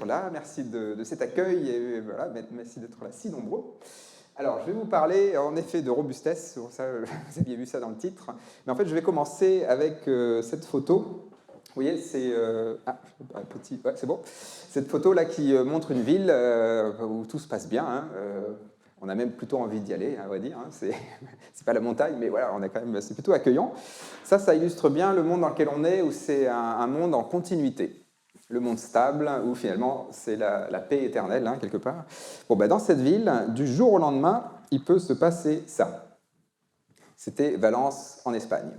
là, merci de cet accueil, et voilà, merci d'être là si nombreux. Alors, je vais vous parler en effet de robustesse, ça, vous aviez vu ça dans le titre, mais en fait, je vais commencer avec cette photo. Vous voyez, c'est un petit, ouais, c'est bon. Cette photo-là qui montre une ville où tout se passe bien. Hein, on a même plutôt envie d'y aller, à vrai dire. Hein, c'est pas la montagne, mais voilà, on a quand même, c'est plutôt accueillant. Ça illustre bien le monde dans lequel on est, où c'est un monde en continuité. Le monde stable, où finalement c'est la paix éternelle, hein, quelque part. Bon, ben, dans cette ville, du jour au lendemain, il peut se passer ça. C'était Valence, en Espagne.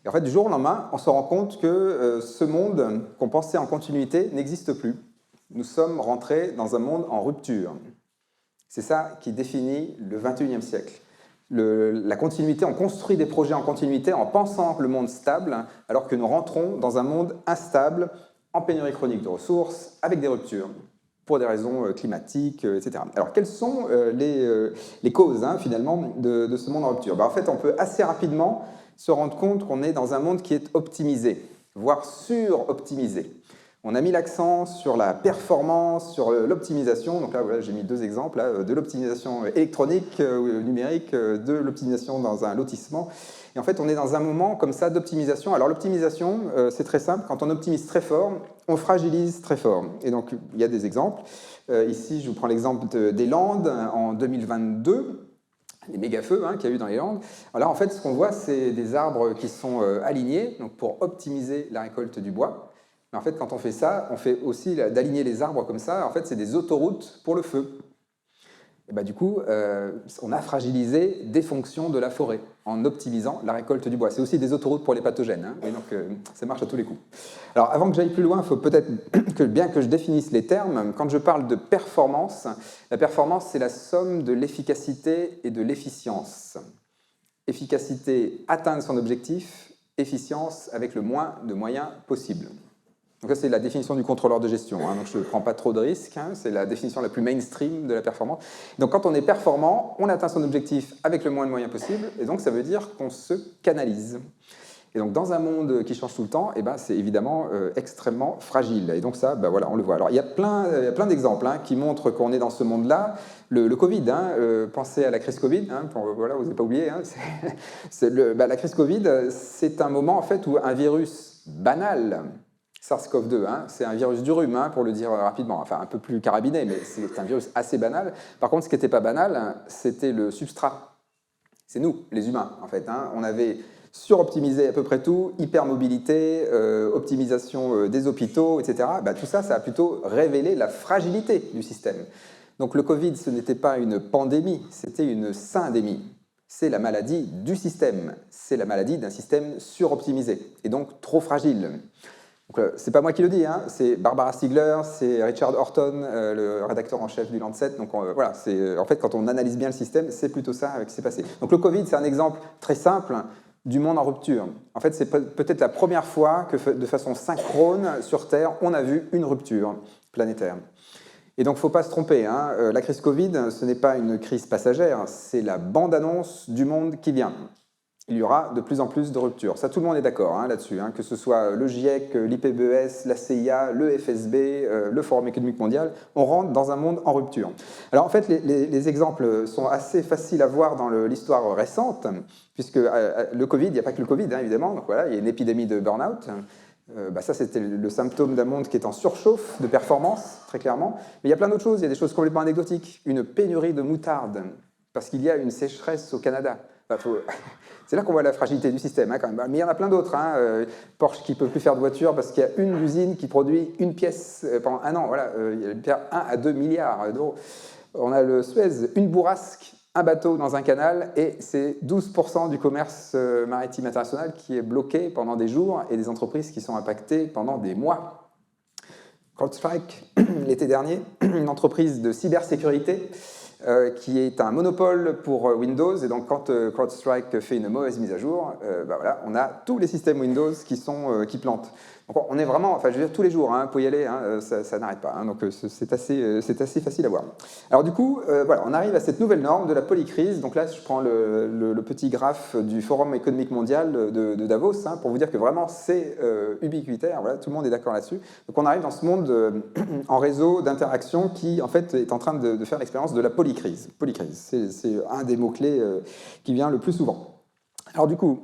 Et en fait, du jour au lendemain, on se rend compte que ce monde qu'on pensait en continuité n'existe plus. Nous sommes rentrés dans un monde en rupture. C'est ça qui définit le XXIe siècle. La continuité, on construit des projets en continuité en pensant le monde stable, alors que nous rentrons dans un monde instable, en pénurie chronique de ressources, avec des ruptures, pour des raisons climatiques, etc. Alors, quelles sont les causes, hein, finalement, de ce monde en rupture? En fait, on peut assez rapidement se rendre compte qu'on est dans un monde qui est optimisé, voire sur-optimisé. On a mis l'accent sur la performance, sur l'optimisation. Donc là, voilà, j'ai mis deux exemples, là, de l'optimisation électronique, numérique, de l'optimisation dans un lotissement. Et en fait, on est dans un moment comme ça d'optimisation. Alors l'optimisation, c'est très simple. Quand on optimise très fort, on fragilise très fort. Et donc, il y a des exemples. Ici, je vous prends l'exemple des Landes en 2022. Les méga-feux qu'il y a eu dans les Landes. Alors là, en fait, ce qu'on voit, c'est des arbres qui sont alignés donc pour optimiser la récolte du bois. Mais en fait, quand on fait ça, on fait aussi d'aligner les arbres comme ça. En fait, c'est des autoroutes pour le feu. Et bah, du coup, on a fragilisé des fonctions de la forêt en optimisant la récolte du bois. C'est aussi des autoroutes pour les pathogènes. Hein, et donc, ça marche à tous les coups. Alors, avant que j'aille plus loin, il faut peut-être bien que je définisse les termes. Quand je parle de performance, la performance, c'est la somme de l'efficacité et de l'efficience. Efficacité, atteindre son objectif. Efficience, avec le moins de moyens possible. Donc ça, c'est la définition du contrôleur de gestion, hein, donc je ne prends pas trop de risques, hein, c'est la définition la plus mainstream de la performance. Donc quand on est performant, on atteint son objectif avec le moins de moyens possible, et donc ça veut dire qu'on se canalise. Et donc dans un monde qui change tout le temps, c'est évidemment extrêmement fragile. Et donc ça, voilà, on le voit. Alors il y a plein d'exemples qui montrent qu'on est dans ce monde-là. Le Covid, pensez à la crise Covid, voilà, vous n'avez pas oublié. La crise Covid, c'est un moment en fait où un virus banal, SARS-CoV-2, c'est un virus du rhume, pour le dire rapidement, enfin un peu plus carabiné, mais c'est un virus assez banal. Par contre, ce qui n'était pas banal, c'était le substrat. C'est nous, les humains, en fait. On avait suroptimisé à peu près tout, hypermobilité, optimisation des hôpitaux, etc. Tout ça, ça a plutôt révélé la fragilité du système. Donc le Covid, ce n'était pas une pandémie, c'était une syndémie. C'est la maladie du système, c'est la maladie d'un système suroptimisé, et donc trop fragile. C'est pas moi qui le dis, c'est Barbara Stiegler, c'est Richard Horton, le rédacteur en chef du Lancet. Donc voilà, en fait, quand on analyse bien le système, c'est plutôt ça qui s'est passé. Donc le Covid, c'est un exemple très simple du monde en rupture. En fait, c'est peut-être la première fois que de façon synchrone sur Terre, on a vu une rupture planétaire. Et donc, il ne faut pas se tromper, la crise Covid, ce n'est pas une crise passagère, c'est la bande-annonce du monde qui vient. Il y aura de plus en plus de ruptures. Ça, tout le monde est d'accord là-dessus, que ce soit le GIEC, l'IPBES, la CIA, le FSB, le Forum économique mondial, on rentre dans un monde en rupture. Alors en fait, les exemples sont assez faciles à voir dans l'histoire récente, puisque le Covid, il n'y a pas que le Covid, évidemment, donc voilà, il y a une épidémie de burn-out. Ça, c'était le symptôme d'un monde qui est en surchauffe de performance, très clairement. Mais il y a plein d'autres choses, il y a des choses complètement anecdotiques. Une pénurie de moutarde, parce qu'il y a une sécheresse au Canada. C'est là qu'on voit la fragilité du système, quand même. Mais il y en a plein d'autres. Porsche qui ne peut plus faire de voiture parce qu'il y a une usine qui produit une pièce pendant un an. Voilà, il perd 1 à 2 milliards d'euros. On a le Suez, une bourrasque, un bateau dans un canal, et c'est 12% du commerce maritime international qui est bloqué pendant des jours et des entreprises qui sont impactées pendant des mois. CrowdStrike, l'été dernier, une entreprise de cybersécurité, qui est un monopole pour Windows, et donc quand CrowdStrike fait une mauvaise mise à jour, voilà, on a tous les systèmes Windows qui plantent. Donc on est vraiment, enfin je veux dire tous les jours, hein, vous pouvez y aller, hein, ça n'arrête pas, hein, donc c'est assez facile à voir. Alors du coup, voilà, on arrive à cette nouvelle norme de la polycrise. Donc là, je prends le petit graphe du Forum économique mondial de Davos, hein, pour vous dire que vraiment c'est ubiquitaire, voilà, tout le monde est d'accord là-dessus. Donc on arrive dans ce monde en réseau d'interaction qui en fait est en train de faire l'expérience de la polycrise. Polycrise, c'est un des mots-clés qui vient le plus souvent. Alors du coup,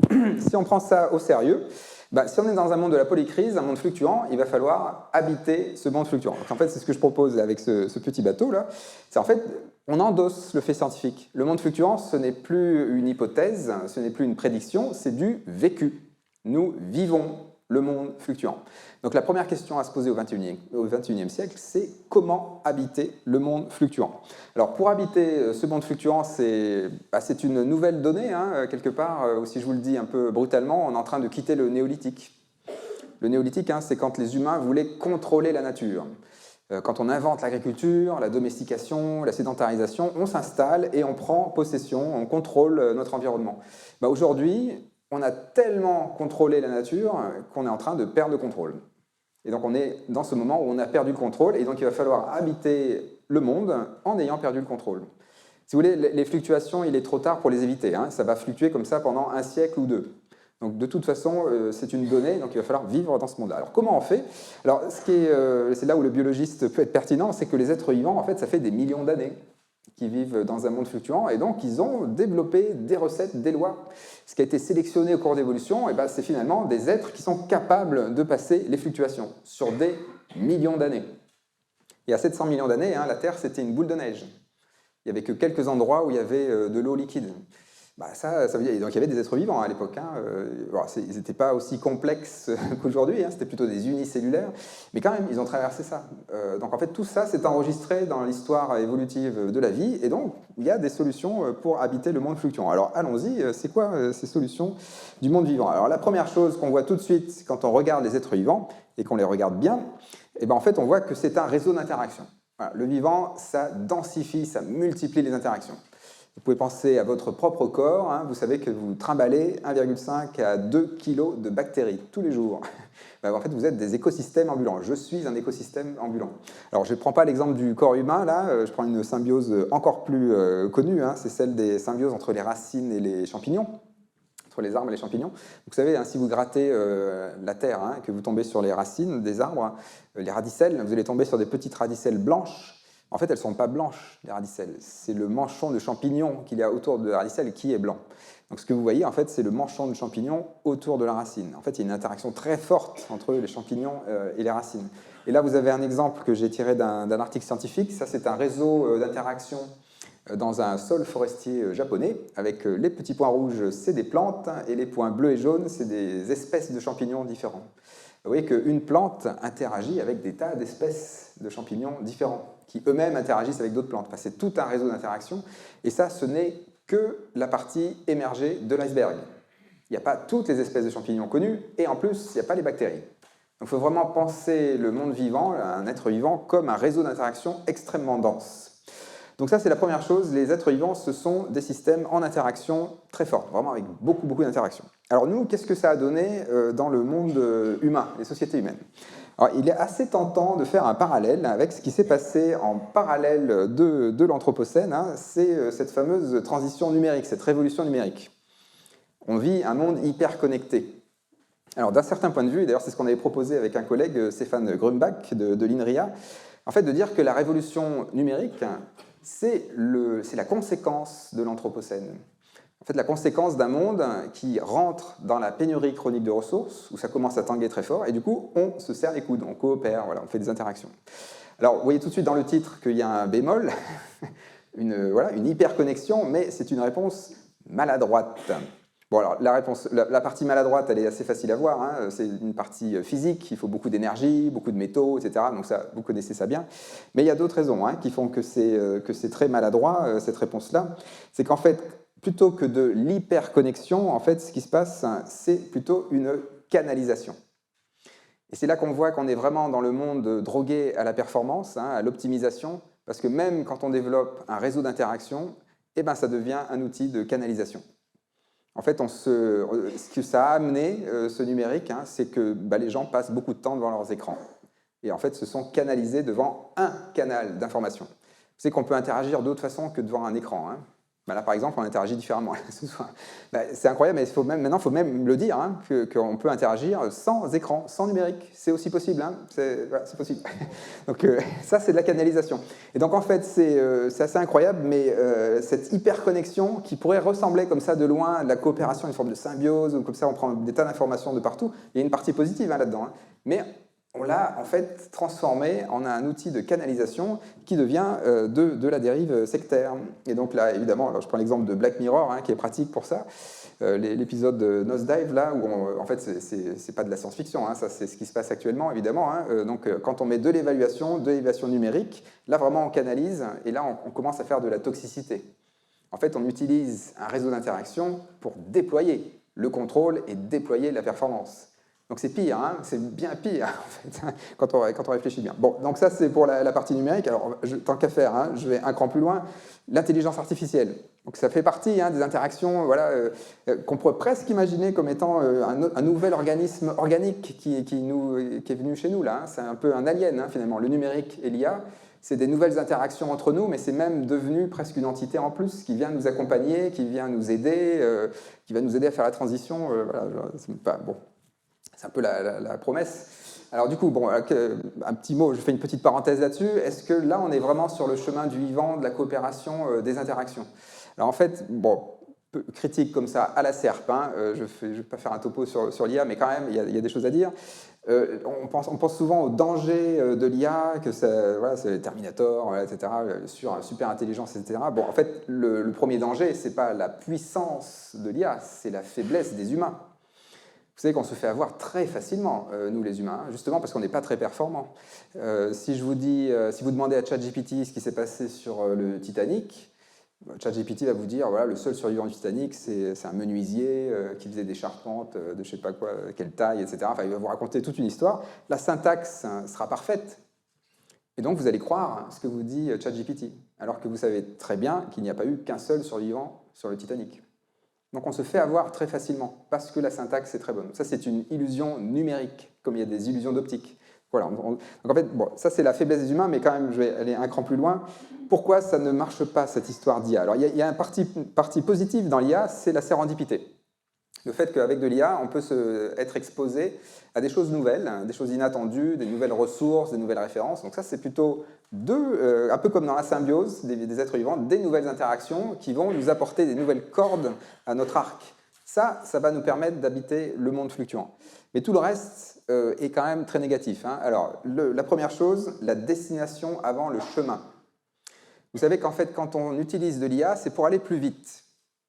si on prend ça au sérieux, bah, si on est dans un monde de la polycrise, un monde fluctuant, il va falloir habiter ce monde fluctuant. Donc en fait, c'est ce que je propose avec ce petit bateau-là. C'est en fait, on endosse le fait scientifique. Le monde fluctuant, ce n'est plus une hypothèse, ce n'est plus une prédiction, c'est du vécu. Nous vivons le monde fluctuant. Donc la première question à se poser au XXIe siècle, c'est comment habiter le monde fluctuant. Alors pour habiter ce monde fluctuant, c'est une nouvelle donnée, hein, quelque part, si je vous le dis un peu brutalement, on est en train de quitter le néolithique. Le néolithique, hein, c'est quand les humains voulaient contrôler la nature. Quand on invente l'agriculture, la domestication, la sédentarisation, on s'installe et on prend possession, on contrôle notre environnement. Bah, aujourd'hui, on a tellement contrôlé la nature qu'on est en train de perdre le contrôle. Et donc on est dans ce moment où on a perdu le contrôle, et donc il va falloir habiter le monde en ayant perdu le contrôle. Si vous voulez, les fluctuations, il est trop tard pour les éviter, hein. Ça va fluctuer comme ça pendant un siècle ou deux. Donc de toute façon, c'est une donnée, donc il va falloir vivre dans ce monde-là. Alors comment on fait? Alors c'est là où le biologiste peut être pertinent, c'est que les êtres vivants, en fait, ça fait des millions d'années qui vivent dans un monde fluctuant, et donc ils ont développé des recettes, des lois. Ce qui a été sélectionné au cours d'évolution, c'est finalement des êtres qui sont capables de passer les fluctuations sur des millions d'années. Il y a 700 millions d'années, hein, la Terre, c'était une boule de neige. Il n'y avait que quelques endroits où il y avait de l'eau liquide. Ça veut dire, donc il y avait des êtres vivants à l'époque. Hein. Ils n'étaient pas aussi complexes qu'aujourd'hui, hein, c'était plutôt des unicellulaires, mais quand même, ils ont traversé ça. Donc en fait, tout ça s'est enregistré dans l'histoire évolutive de la vie, et donc il y a des solutions pour habiter le monde fluctuant. Alors allons-y, c'est quoi ces solutions du monde vivant? Alors la première chose qu'on voit tout de suite quand on regarde les êtres vivants, et qu'on les regarde bien, en fait on voit que c'est un réseau d'interactions. Voilà, le vivant, ça densifie, ça multiplie les interactions. Vous pouvez penser à votre propre corps, hein, vous savez que vous trimballez 1,5 à 2 kg de bactéries tous les jours. En fait, vous êtes des écosystèmes ambulants. Je suis un écosystème ambulant. Alors, je ne prends pas l'exemple du corps humain, là, je prends une symbiose encore plus connue, hein, c'est celle des symbioses entre les racines et les champignons, entre les arbres et les champignons. Vous savez, hein, si vous grattez la terre, hein, que vous tombez sur les racines des arbres, les radicelles, vous allez tomber sur des petites radicelles blanches. En fait, elles ne sont pas blanches, les radicelles. C'est le manchon de champignon qu'il y a autour de la radicelle qui est blanc. Donc ce que vous voyez, en fait, c'est le manchon de champignon autour de la racine. En fait, il y a une interaction très forte entre les champignons et les racines. Et là, vous avez un exemple que j'ai tiré d'un article scientifique. Ça, c'est un réseau d'interaction dans un sol forestier japonais, avec les petits points rouges, c'est des plantes, et les points bleus et jaunes, c'est des espèces de champignons différents. Vous voyez qu'une plante interagit avec des tas d'espèces de champignons différents, qui eux-mêmes interagissent avec d'autres plantes. Enfin, c'est tout un réseau d'interactions, et ça, ce n'est que la partie émergée de l'iceberg. Il n'y a pas toutes les espèces de champignons connues, et en plus, il n'y a pas les bactéries. Donc il faut vraiment penser le monde vivant, un être vivant, comme un réseau d'interactions extrêmement dense. Donc ça, c'est la première chose, les êtres vivants, ce sont des systèmes en interaction très fortes, vraiment avec beaucoup d'interactions. Alors nous, qu'est-ce que ça a donné dans le monde humain, les sociétés humaines? Alors, il est assez tentant de faire un parallèle avec ce qui s'est passé en parallèle de l'Anthropocène, hein, c'est cette fameuse transition numérique, cette révolution numérique. On vit un monde hyper connecté. Alors d'un certain point de vue, et d'ailleurs c'est ce qu'on avait proposé avec un collègue, Stéphane Grumbach de l'INRIA, en fait de dire que la révolution numérique, c'est la conséquence de l'Anthropocène. En fait, la conséquence d'un monde qui rentre dans la pénurie chronique de ressources, où ça commence à tanguer très fort, et du coup, on se serre les coudes, on coopère, voilà, on fait des interactions. Alors, vous voyez tout de suite dans le titre qu'il y a un bémol, une hyperconnexion, mais c'est une réponse maladroite. Bon, alors, la partie maladroite, elle est assez facile à voir, hein, c'est une partie physique, il faut beaucoup d'énergie, beaucoup de métaux, etc., donc ça, vous connaissez ça bien. Mais il y a d'autres raisons qui font que c'est très maladroit, cette réponse-là. C'est qu'en fait, plutôt que de l'hyperconnexion, en fait, ce qui se passe, c'est plutôt une canalisation. Et c'est là qu'on voit qu'on est vraiment dans le monde drogué à la performance, à l'optimisation, parce que même quand on développe un réseau d'interaction, ça devient un outil de canalisation. En fait, ce que ça a amené, ce numérique, hein, c'est que les gens passent beaucoup de temps devant leurs écrans. Et en fait, se sont canalisés devant un canal d'information. Vous savez qu'on peut interagir d'autres façons que devant un écran. Hein. Là, par exemple, on interagit différemment. C'est incroyable, mais maintenant, il faut même le dire, hein, qu'on peut interagir sans écran, sans numérique. C'est aussi possible. Hein. C'est possible. Donc ça, c'est de la canalisation. Et donc, en fait, c'est assez incroyable, mais cette hyperconnexion qui pourrait ressembler comme ça de loin à de la coopération, une forme de symbiose, ou comme ça, on prend des tas d'informations de partout. Il y a une partie positive hein, là-dedans. Hein. Mais on l'a en fait transformé en un outil de canalisation qui devient de la dérive sectaire. Et donc là, évidemment, alors je prends l'exemple de Black Mirror, hein, qui est pratique pour ça. L'épisode de Nosedive, là, où en fait, c'est pas de la science-fiction, hein, ça c'est ce qui se passe actuellement, évidemment. Hein. Donc quand on met de l'évaluation numérique, là vraiment on canalise, et là on commence à faire de la toxicité. En fait, on utilise un réseau d'interaction pour déployer le contrôle et déployer la performance. Donc c'est pire, hein, c'est bien pire en fait, quand on réfléchit bien. Bon, donc ça c'est pour la partie numérique. Alors tant qu'à faire, hein, je vais un cran plus loin. L'intelligence artificielle. Donc ça fait partie hein, des interactions voilà, qu'on pourrait presque imaginer comme étant un nouvel organisme organique qui est venu chez nous là. Hein. C'est un peu un alien hein, finalement. Le numérique et l'IA, c'est des nouvelles interactions entre nous, mais c'est même devenu presque une entité en plus qui vient nous accompagner, qui vient nous aider, qui va nous aider à faire la transition. Voilà, c'est pas bon. C'est un peu la promesse. Alors du coup, bon, un petit mot, je fais une petite parenthèse là-dessus. Est-ce que là, on est vraiment sur le chemin du vivant, de la coopération, des interactions? Alors en fait, bon, critique comme ça à la serpe, hein, je ne vais pas faire un topo sur l'IA, mais quand même, il y a des choses à dire. On pense souvent au danger de l'IA, que voilà, c'est Terminator, etc., super intelligence, etc. Bon, en fait, le premier danger, ce n'est pas la puissance de l'IA, c'est la faiblesse des humains. Vous savez qu'on se fait avoir très facilement, nous les humains, justement parce qu'on n'est pas très performants. Si vous demandez à ChatGPT ce qui s'est passé sur le Titanic, ChatGPT va vous dire, voilà, le seul survivant du Titanic, c'est un menuisier qui faisait des charpentes de je ne sais pas quoi, quelle taille, etc. Enfin, il va vous raconter toute une histoire. La syntaxe sera parfaite. Et donc, vous allez croire ce que vous dit ChatGPT, alors que vous savez très bien qu'il n'y a pas eu qu'un seul survivant sur le Titanic. Donc on se fait avoir très facilement, parce que la syntaxe est très bonne. Ça, c'est une illusion numérique, comme il y a des illusions d'optique. Voilà, donc en fait, bon, ça c'est la faiblesse des humains, mais quand même, je vais aller un cran plus loin. Pourquoi ça ne marche pas, cette histoire d'IA? Alors, il y a une partie positive dans l'IA, c'est la sérendipité. Le fait qu'avec de l'IA, on peut être exposé à des choses nouvelles, des choses inattendues, des nouvelles ressources, des nouvelles références. Donc ça, c'est plutôt un peu comme dans la symbiose des êtres vivants, des nouvelles interactions qui vont nous apporter des nouvelles cordes à notre arc. Ça va nous permettre d'habiter le monde fluctuant. Mais tout le reste est quand même très négatif. Hein. Alors, la première chose, la destination avant le chemin. Vous savez qu'en fait, quand on utilise de l'IA, c'est pour aller plus vite.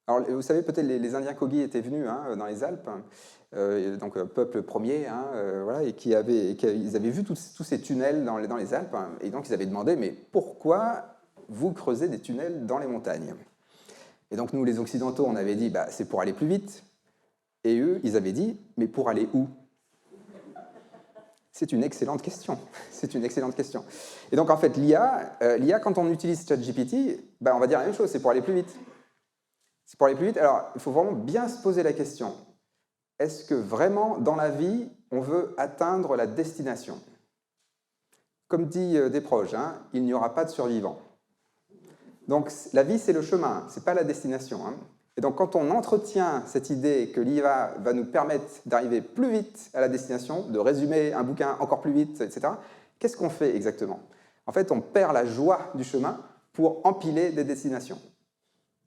Alors, vous savez, peut-être les Indiens Kogi étaient venus hein, dans les Alpes, donc peuple premier, hein, voilà, et ils avaient vu tous ces tunnels dans les Alpes, hein, et donc ils avaient demandé, mais pourquoi vous creusez des tunnels dans les montagnes? Et donc nous, les Occidentaux, on avait dit, bah, c'est pour aller plus vite, et eux, ils avaient dit, mais pour aller où? C'est une excellente question. C'est une excellente question. Et donc en fait, l'IA, quand on utilise ChatGPT, bah, on va dire la même chose, c'est pour aller plus vite. C'est pour aller plus vite. Alors, il faut vraiment bien se poser la question. Est-ce que vraiment, dans la vie, on veut atteindre la destination? Comme dit Desproges, hein, il n'y aura pas de survivants. Donc, la vie, c'est le chemin, ce n'est pas la destination. Hein. Et donc, quand on entretient cette idée que l'IA va nous permettre d'arriver plus vite à la destination, de résumer un bouquin encore plus vite, etc., qu'est-ce qu'on fait exactement? En fait, on perd la joie du chemin pour empiler des destinations.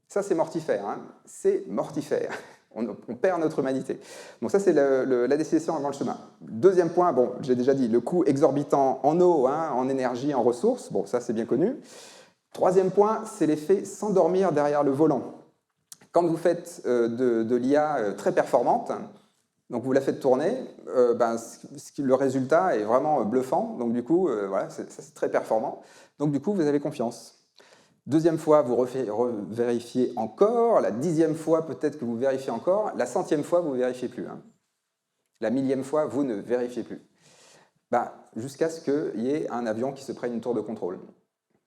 Ça, c'est mortifère. Hein. C'est mortifère. On perd notre humanité. Donc ça, c'est la destination avant le chemin. Deuxième point, bon, j'ai déjà dit, le coût exorbitant en eau, hein, en énergie, en ressources. Bon, ça, c'est bien connu. Troisième point, c'est l'effet s'endormir derrière le volant. Quand vous faites de l'IA très performante, donc vous la faites tourner, le résultat est vraiment bluffant. Donc du coup, voilà, c'est très performant. Donc du coup, vous avez confiance. Deuxième fois, vous vérifiez encore. La 10e fois, peut-être que vous vérifiez encore. La 100e fois, vous ne vérifiez plus. Hein. La 1000e fois, vous ne vérifiez plus. Jusqu'à ce qu'il y ait un avion qui se prenne une tour de contrôle.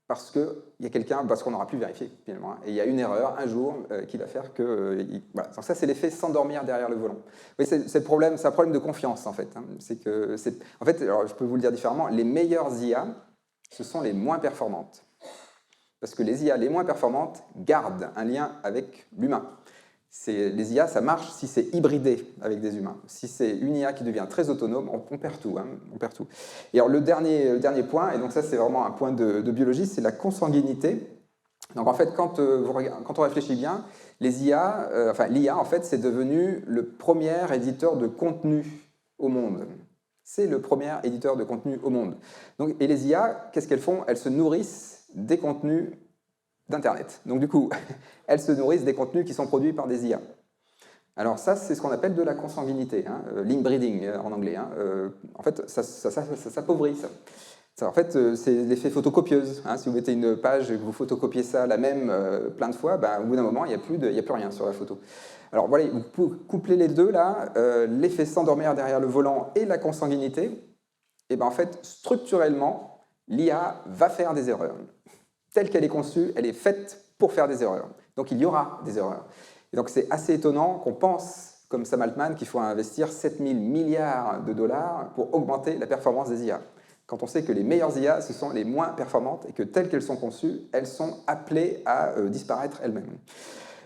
parce qu'il y a quelqu'un, parce qu'on n'aura plus vérifié finalement, et il y a une erreur un jour qui va faire que... voilà. Donc ça, c'est l'effet s'endormir derrière le volant. Oui, c'est un problème de confiance en fait. Hein. En fait, alors, je peux vous le dire différemment, les meilleures IA, ce sont les moins performantes. Parce que les IA les moins performantes gardent un lien avec l'humain. Les IA, ça marche si c'est hybridé avec des humains. Si c'est une IA qui devient très autonome, on perd tout. Hein, on perd tout. Et alors le dernier point, et donc ça c'est vraiment un point de biologie, c'est la consanguinité. Donc en fait, quand on réfléchit bien, les IA, l'IA en fait, c'est devenu le premier éditeur de contenu au monde. C'est le premier éditeur de contenu au monde. Donc, et les IA, qu'est-ce qu'elles font? Elles se nourrissent des contenus d'Internet. Donc du coup, elles se nourrissent des contenus qui sont produits par des IA. Alors ça, c'est ce qu'on appelle de la consanguinité, hein, l'inbreeding en anglais. Hein. En fait, ça s'appauvrit. En fait, c'est l'effet photocopieuse. Hein. Si vous mettez une page et que vous photocopiez ça la même plein de fois, ben, au bout d'un moment, il n'y a plus rien sur la photo. Alors voilà, vous pouvez coupler les deux là, l'effet s'endormir derrière le volant et la consanguinité. Et ben en fait, structurellement, l'IA va faire des erreurs. Telle qu'elle est conçue, elle est faite pour faire des erreurs. Donc il y aura des erreurs. Et donc c'est assez étonnant qu'on pense, comme Sam Altman, qu'il faut investir 7 000 milliards de dollars pour augmenter la performance des IA. Quand on sait que les meilleures IA, ce sont les moins performantes et que telles qu'elles sont conçues, elles sont appelées à disparaître elles-mêmes.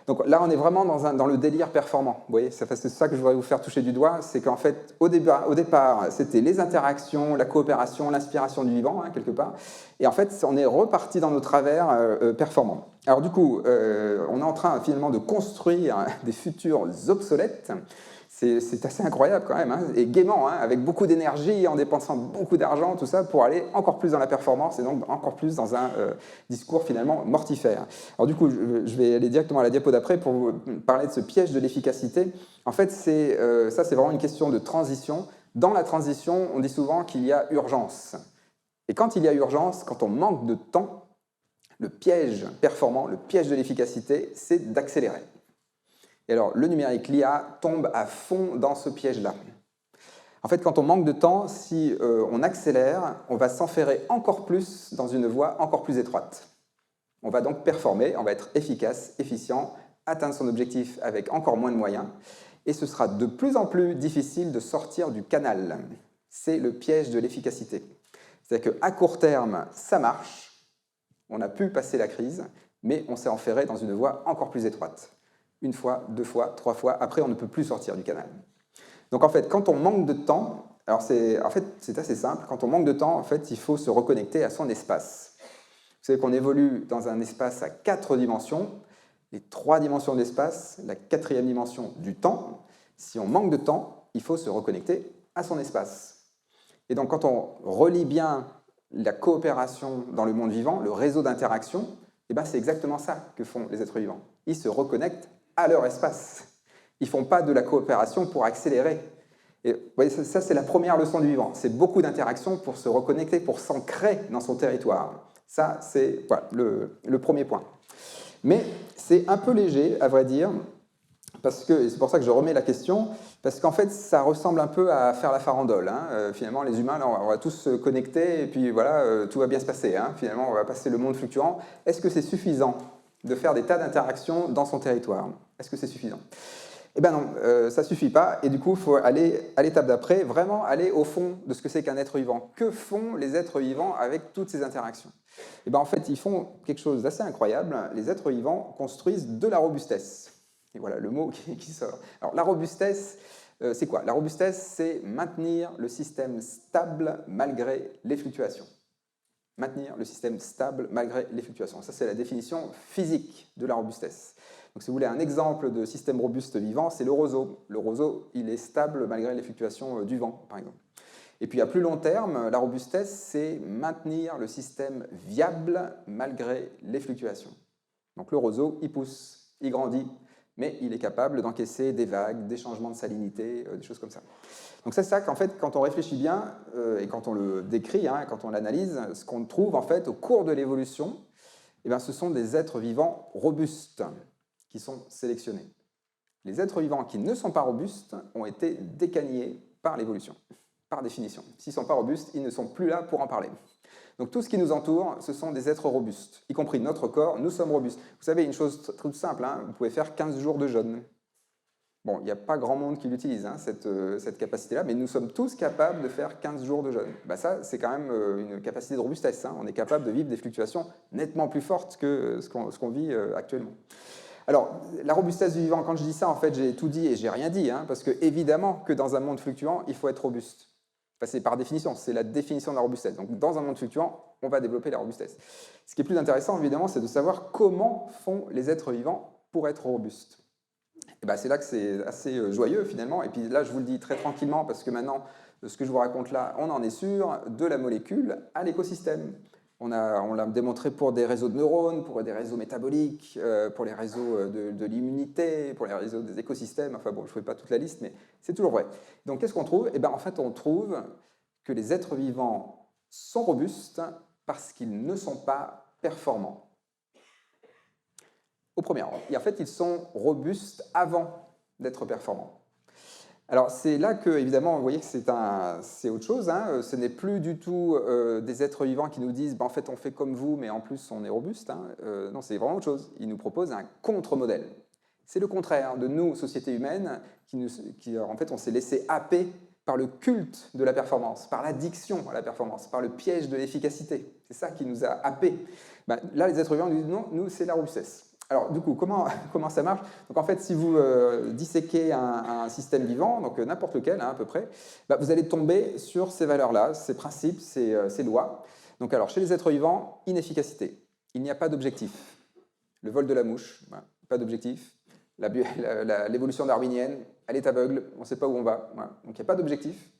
Donc là, on est vraiment dans le délire performant. Vous voyez, c'est ça que je voudrais vous faire toucher du doigt, c'est qu'en fait, au départ, c'était les interactions, la coopération, l'inspiration du vivant, hein, quelque part. Et en fait, on est reparti dans nos travers performants. Alors du coup, on est en train finalement de construire des futurs obsolètes. C'est assez incroyable quand même, hein, et gaiement, hein, avec beaucoup d'énergie, en dépensant beaucoup d'argent, tout ça, pour aller encore plus dans la performance et donc encore plus dans un discours finalement mortifère. Alors du coup, je vais aller directement à la diapo d'après pour vous parler de ce piège de l'efficacité. En fait, ça c'est vraiment une question de transition. Dans la transition, on dit souvent qu'il y a urgence. Et quand il y a urgence, quand on manque de temps, le piège performant, le piège de l'efficacité, c'est d'accélérer. Et alors, le numérique, l'IA, tombe à fond dans ce piège-là. En fait, quand on manque de temps, si on accélère, on va s'enferrer encore plus dans une voie encore plus étroite. On va donc performer, on va être efficace, efficient, atteindre son objectif avec encore moins de moyens, et ce sera de plus en plus difficile de sortir du canal. C'est le piège de l'efficacité. C'est-à-dire qu'à court terme, ça marche, on a pu passer la crise, mais on s'est enferré dans une voie encore plus étroite. Une fois, deux fois, trois fois, après on ne peut plus sortir du canal. Donc en fait, quand on manque de temps, alors c'est assez simple, quand on manque de temps, en fait, il faut se reconnecter à son espace. Vous savez qu'on évolue dans un espace à 4 dimensions, les 3 dimensions de l'espace, la 4e dimension du temps. Si on manque de temps, il faut se reconnecter à son espace. Et donc quand on relie bien la coopération dans le monde vivant, le réseau d'interaction, eh ben, c'est exactement ça que font les êtres vivants. Ils se reconnectent à leur espace. Ils ne font pas de la coopération pour accélérer. Et, vous voyez, ça c'est la première leçon du vivant. C'est beaucoup d'interactions pour se reconnecter, pour s'ancrer dans son territoire. Ça, c'est voilà, le premier point. Mais c'est un peu léger, à vrai dire, parce que, et c'est pour ça que je remets la question, parce qu'en fait, ça ressemble un peu à faire la farandole. Hein. Finalement, les humains, là, on va tous se connecter, et puis voilà, tout va bien se passer. Hein. Finalement, on va passer le monde fluctuant. Est-ce que c'est suffisant de faire des tas d'interactions dans son territoire? Est-ce que c'est suffisant? Eh bien non, ça ne suffit pas, et du coup, il faut aller à l'étape d'après, vraiment aller au fond de ce que c'est qu'un être vivant. Que font les êtres vivants avec toutes ces interactions? Eh bien en fait, ils font quelque chose d'assez incroyable. Les êtres vivants construisent de la robustesse. Et voilà le mot qui sort. Alors la robustesse, c'est quoi? La robustesse, c'est maintenir le système stable malgré les fluctuations. Maintenir le système stable malgré les fluctuations. Ça, c'est la définition physique de la robustesse. Donc, si vous voulez un exemple de système robuste vivant, c'est le roseau. Le roseau, il est stable malgré les fluctuations du vent, par exemple. Et puis, à plus long terme, la robustesse, c'est maintenir le système viable malgré les fluctuations. Donc, le roseau, il pousse, il grandit, mais il est capable d'encaisser des vagues, des changements de salinité, des choses comme ça. Donc c'est ça qu'en fait, quand on réfléchit bien, et quand on le décrit, hein, quand on l'analyse, ce qu'on trouve en fait au cours de l'évolution, eh bien, ce sont des êtres vivants robustes qui sont sélectionnés. Les êtres vivants qui ne sont pas robustes ont été décagnés par l'évolution, par définition. S'ils ne sont pas robustes, ils ne sont plus là pour en parler. Donc tout ce qui nous entoure, ce sont des êtres robustes, y compris notre corps, nous sommes robustes. Vous savez, une chose toute simple, hein, vous pouvez faire 15 jours de jeûne. Bon, il n'y a pas grand monde qui l'utilise, hein, cette capacité-là, mais nous sommes tous capables de faire 15 jours de jeûne. Bah ça, c'est quand même une capacité de robustesse. Hein. On est capable de vivre des fluctuations nettement plus fortes que ce qu'on vit actuellement. Alors, la robustesse du vivant, quand je dis ça, en fait, j'ai tout dit et j'ai rien dit, hein, parce que évidemment que dans un monde fluctuant, il faut être robuste. Enfin, c'est par définition, c'est la définition de la robustesse. Donc, dans un monde fluctuant, on va développer la robustesse. Ce qui est plus intéressant, évidemment, c'est de savoir comment font les êtres vivants pour être robustes. Et ben, c'est là que c'est assez joyeux, finalement. Et puis là, je vous le dis très tranquillement, parce que maintenant, ce que je vous raconte là, on en est sûr, de la molécule à l'écosystème. On l'a démontré pour des réseaux de neurones, pour des réseaux métaboliques, pour les réseaux de l'immunité, pour les réseaux des écosystèmes. Enfin bon, je ne fais pas toute la liste, mais c'est toujours vrai. Donc qu'est-ce qu'on trouve? Eh bien, en fait, on trouve que les êtres vivants sont robustes parce qu'ils ne sont pas performants. Au premier rang. Et en fait, ils sont robustes avant d'être performants. Alors c'est là que, évidemment, vous voyez que c'est autre chose. Hein. Ce n'est plus du tout des êtres vivants qui nous disent en fait on fait comme vous, mais en plus on est robuste. Hein. Non, c'est vraiment autre chose. Ils nous proposent un contre-modèle. C'est le contraire de nous, sociétés humaines, qui en fait on s'est laissé happer par le culte de la performance, par l'addiction à la performance, par le piège de l'efficacité. C'est ça qui nous a happés. Ben, là, les êtres vivants nous disent non, nous c'est la robustesse. Alors, du coup, comment ça marche? Donc, en fait, si vous disséquez un système vivant, donc n'importe lequel, hein, à peu près, bah, vous allez tomber sur ces valeurs-là, ces principes, ces lois. Donc, alors, chez les êtres vivants, inefficacité. Il n'y a pas d'objectif. Le vol de la mouche, voilà, pas d'objectif. L'évolution darwinienne, elle est aveugle, on ne sait pas où on va. Voilà. Donc, il n'y a pas d'objectif.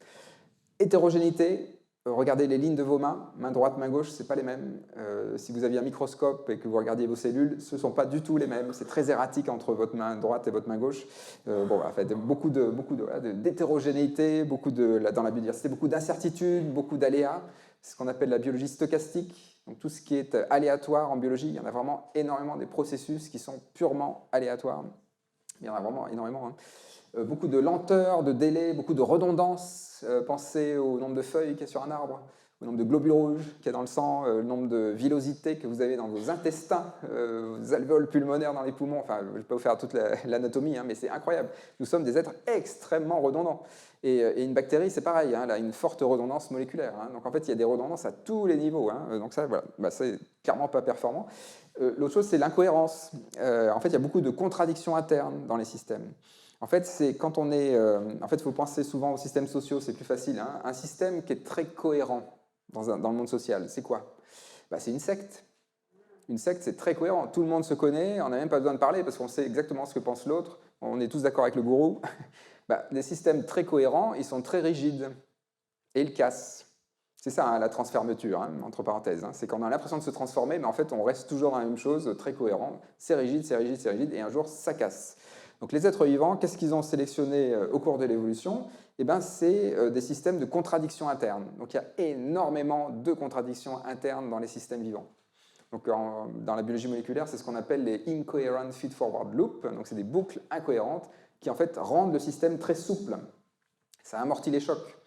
Hétérogénéité. Regardez les lignes de vos mains droite, main gauche, ce n'est pas les mêmes. Si vous aviez un microscope et que vous regardiez vos cellules, ce ne sont pas du tout les mêmes. C'est très erratique entre votre main droite et votre main gauche. Bon, en fait, beaucoup d'hétérogénéité, dans la biodiversité, beaucoup d'incertitudes, beaucoup d'aléas. C'est ce qu'on appelle la biologie stochastique. Donc tout ce qui est aléatoire en biologie, il y en a vraiment énormément des processus qui sont purement aléatoires. Il y en a vraiment énormément. Hein. Beaucoup de lenteur, de délai, beaucoup de redondance. Pensez au nombre de feuilles qu'il y a sur un arbre, au nombre de globules rouges qu'il y a dans le sang, le nombre de villosités que vous avez dans vos intestins, vos alvéoles pulmonaires dans les poumons. Enfin, je ne vais pas vous faire toute l'anatomie, hein, mais c'est incroyable. Nous sommes des êtres extrêmement redondants. Et une bactérie, c'est pareil, hein, elle a une forte redondance moléculaire. Hein. Donc en fait, il y a des redondances à tous les niveaux. Hein. Donc ça, voilà, bah, c'est clairement pas performant. L'autre chose, c'est l'incohérence. En fait, il y a beaucoup de contradictions internes dans les systèmes. En fait, c'est quand on est... en fait, il faut penser souvent aux systèmes sociaux, c'est plus facile. Hein. Un système qui est très cohérent dans le monde social, c'est quoi? Bah, c'est une secte. Une secte, c'est très cohérent. Tout le monde se connaît, on n'a même pas besoin de parler parce qu'on sait exactement ce que pense l'autre. On est tous d'accord avec le gourou. Bah, des systèmes très cohérents, ils sont très rigides et ils cassent. C'est ça, hein, la transfermeture, hein, entre parenthèses. Hein. C'est qu'on a l'impression de se transformer, mais en fait, on reste toujours dans la même chose, très cohérent. C'est rigide, c'est rigide, c'est rigide, et un jour, ça casse. Donc les êtres vivants, qu'est-ce qu'ils ont sélectionné au cours de l'évolution? Eh bien, c'est des systèmes de contradictions internes. Donc il y a énormément de contradictions internes dans les systèmes vivants. Donc dans la biologie moléculaire, c'est ce qu'on appelle les incoherent feed-forward loops. Donc c'est des boucles incohérentes qui en fait rendent le système très souple. Ça amortit les chocs.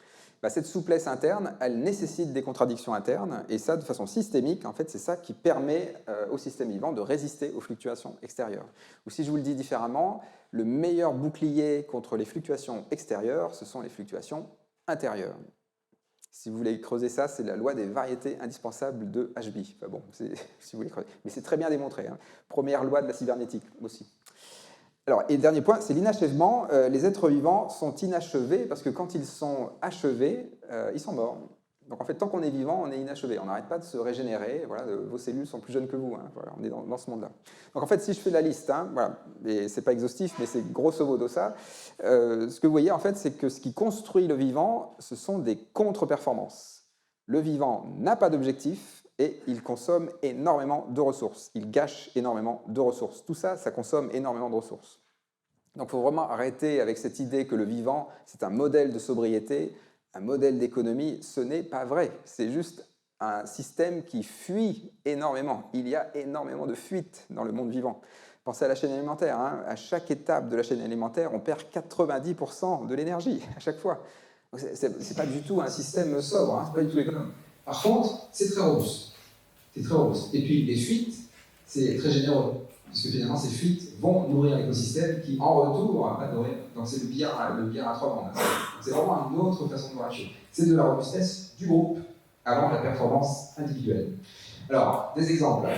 Bah, cette souplesse interne, elle nécessite des contradictions internes, et ça, de façon systémique, en fait, c'est ça qui permet au système vivant de résister aux fluctuations extérieures. Ou si je vous le dis différemment, le meilleur bouclier contre les fluctuations extérieures, ce sont les fluctuations intérieures. Si vous voulez creuser ça, c'est la loi des variétés indispensables de HB. Enfin bon, si vous voulez creuser. Mais c'est très bien démontré. Hein. Première loi de la cybernétique aussi. Alors, et dernier point, c'est l'inachèvement. Les êtres vivants sont inachevés parce que quand ils sont achevés, ils sont morts. Donc en fait, tant qu'on est vivant, on est inachevé. On n'arrête pas de se régénérer. Voilà, vos cellules sont plus jeunes que vous. Hein. Voilà, on est dans ce monde-là. Donc en fait, si je fais la liste, hein, voilà, et c'est pas exhaustif, mais c'est grosso modo ça. Ce que vous voyez en fait, c'est que ce qui construit le vivant, ce sont des contre-performances. Le vivant n'a pas d'objectif. Et il consomme énormément de ressources. Il gâche énormément de ressources. Tout ça, ça consomme énormément de ressources. Donc il faut vraiment arrêter avec cette idée que le vivant, c'est un modèle de sobriété, un modèle d'économie. Ce n'est pas vrai. C'est juste un système qui fuit énormément. Il y a énormément de fuites dans le monde vivant. Pensez à la chaîne alimentaire. Hein. À chaque étape de la chaîne alimentaire, on perd 90% de l'énergie à chaque fois. Ce n'est pas du tout un système sobre. Hein. C'est pas du tout économe. Par contre, c'est très robuste. C'est très robuste. Et puis, les fuites, c'est très généreux, puisque finalement, ces fuites vont nourrir l'écosystème qui, en retour, va nourrir. Donc, c'est le bière à trois bandes. Donc, c'est vraiment une autre façon de voir les choses. C'est de la robustesse du groupe avant la performance individuelle. Alors, des exemples.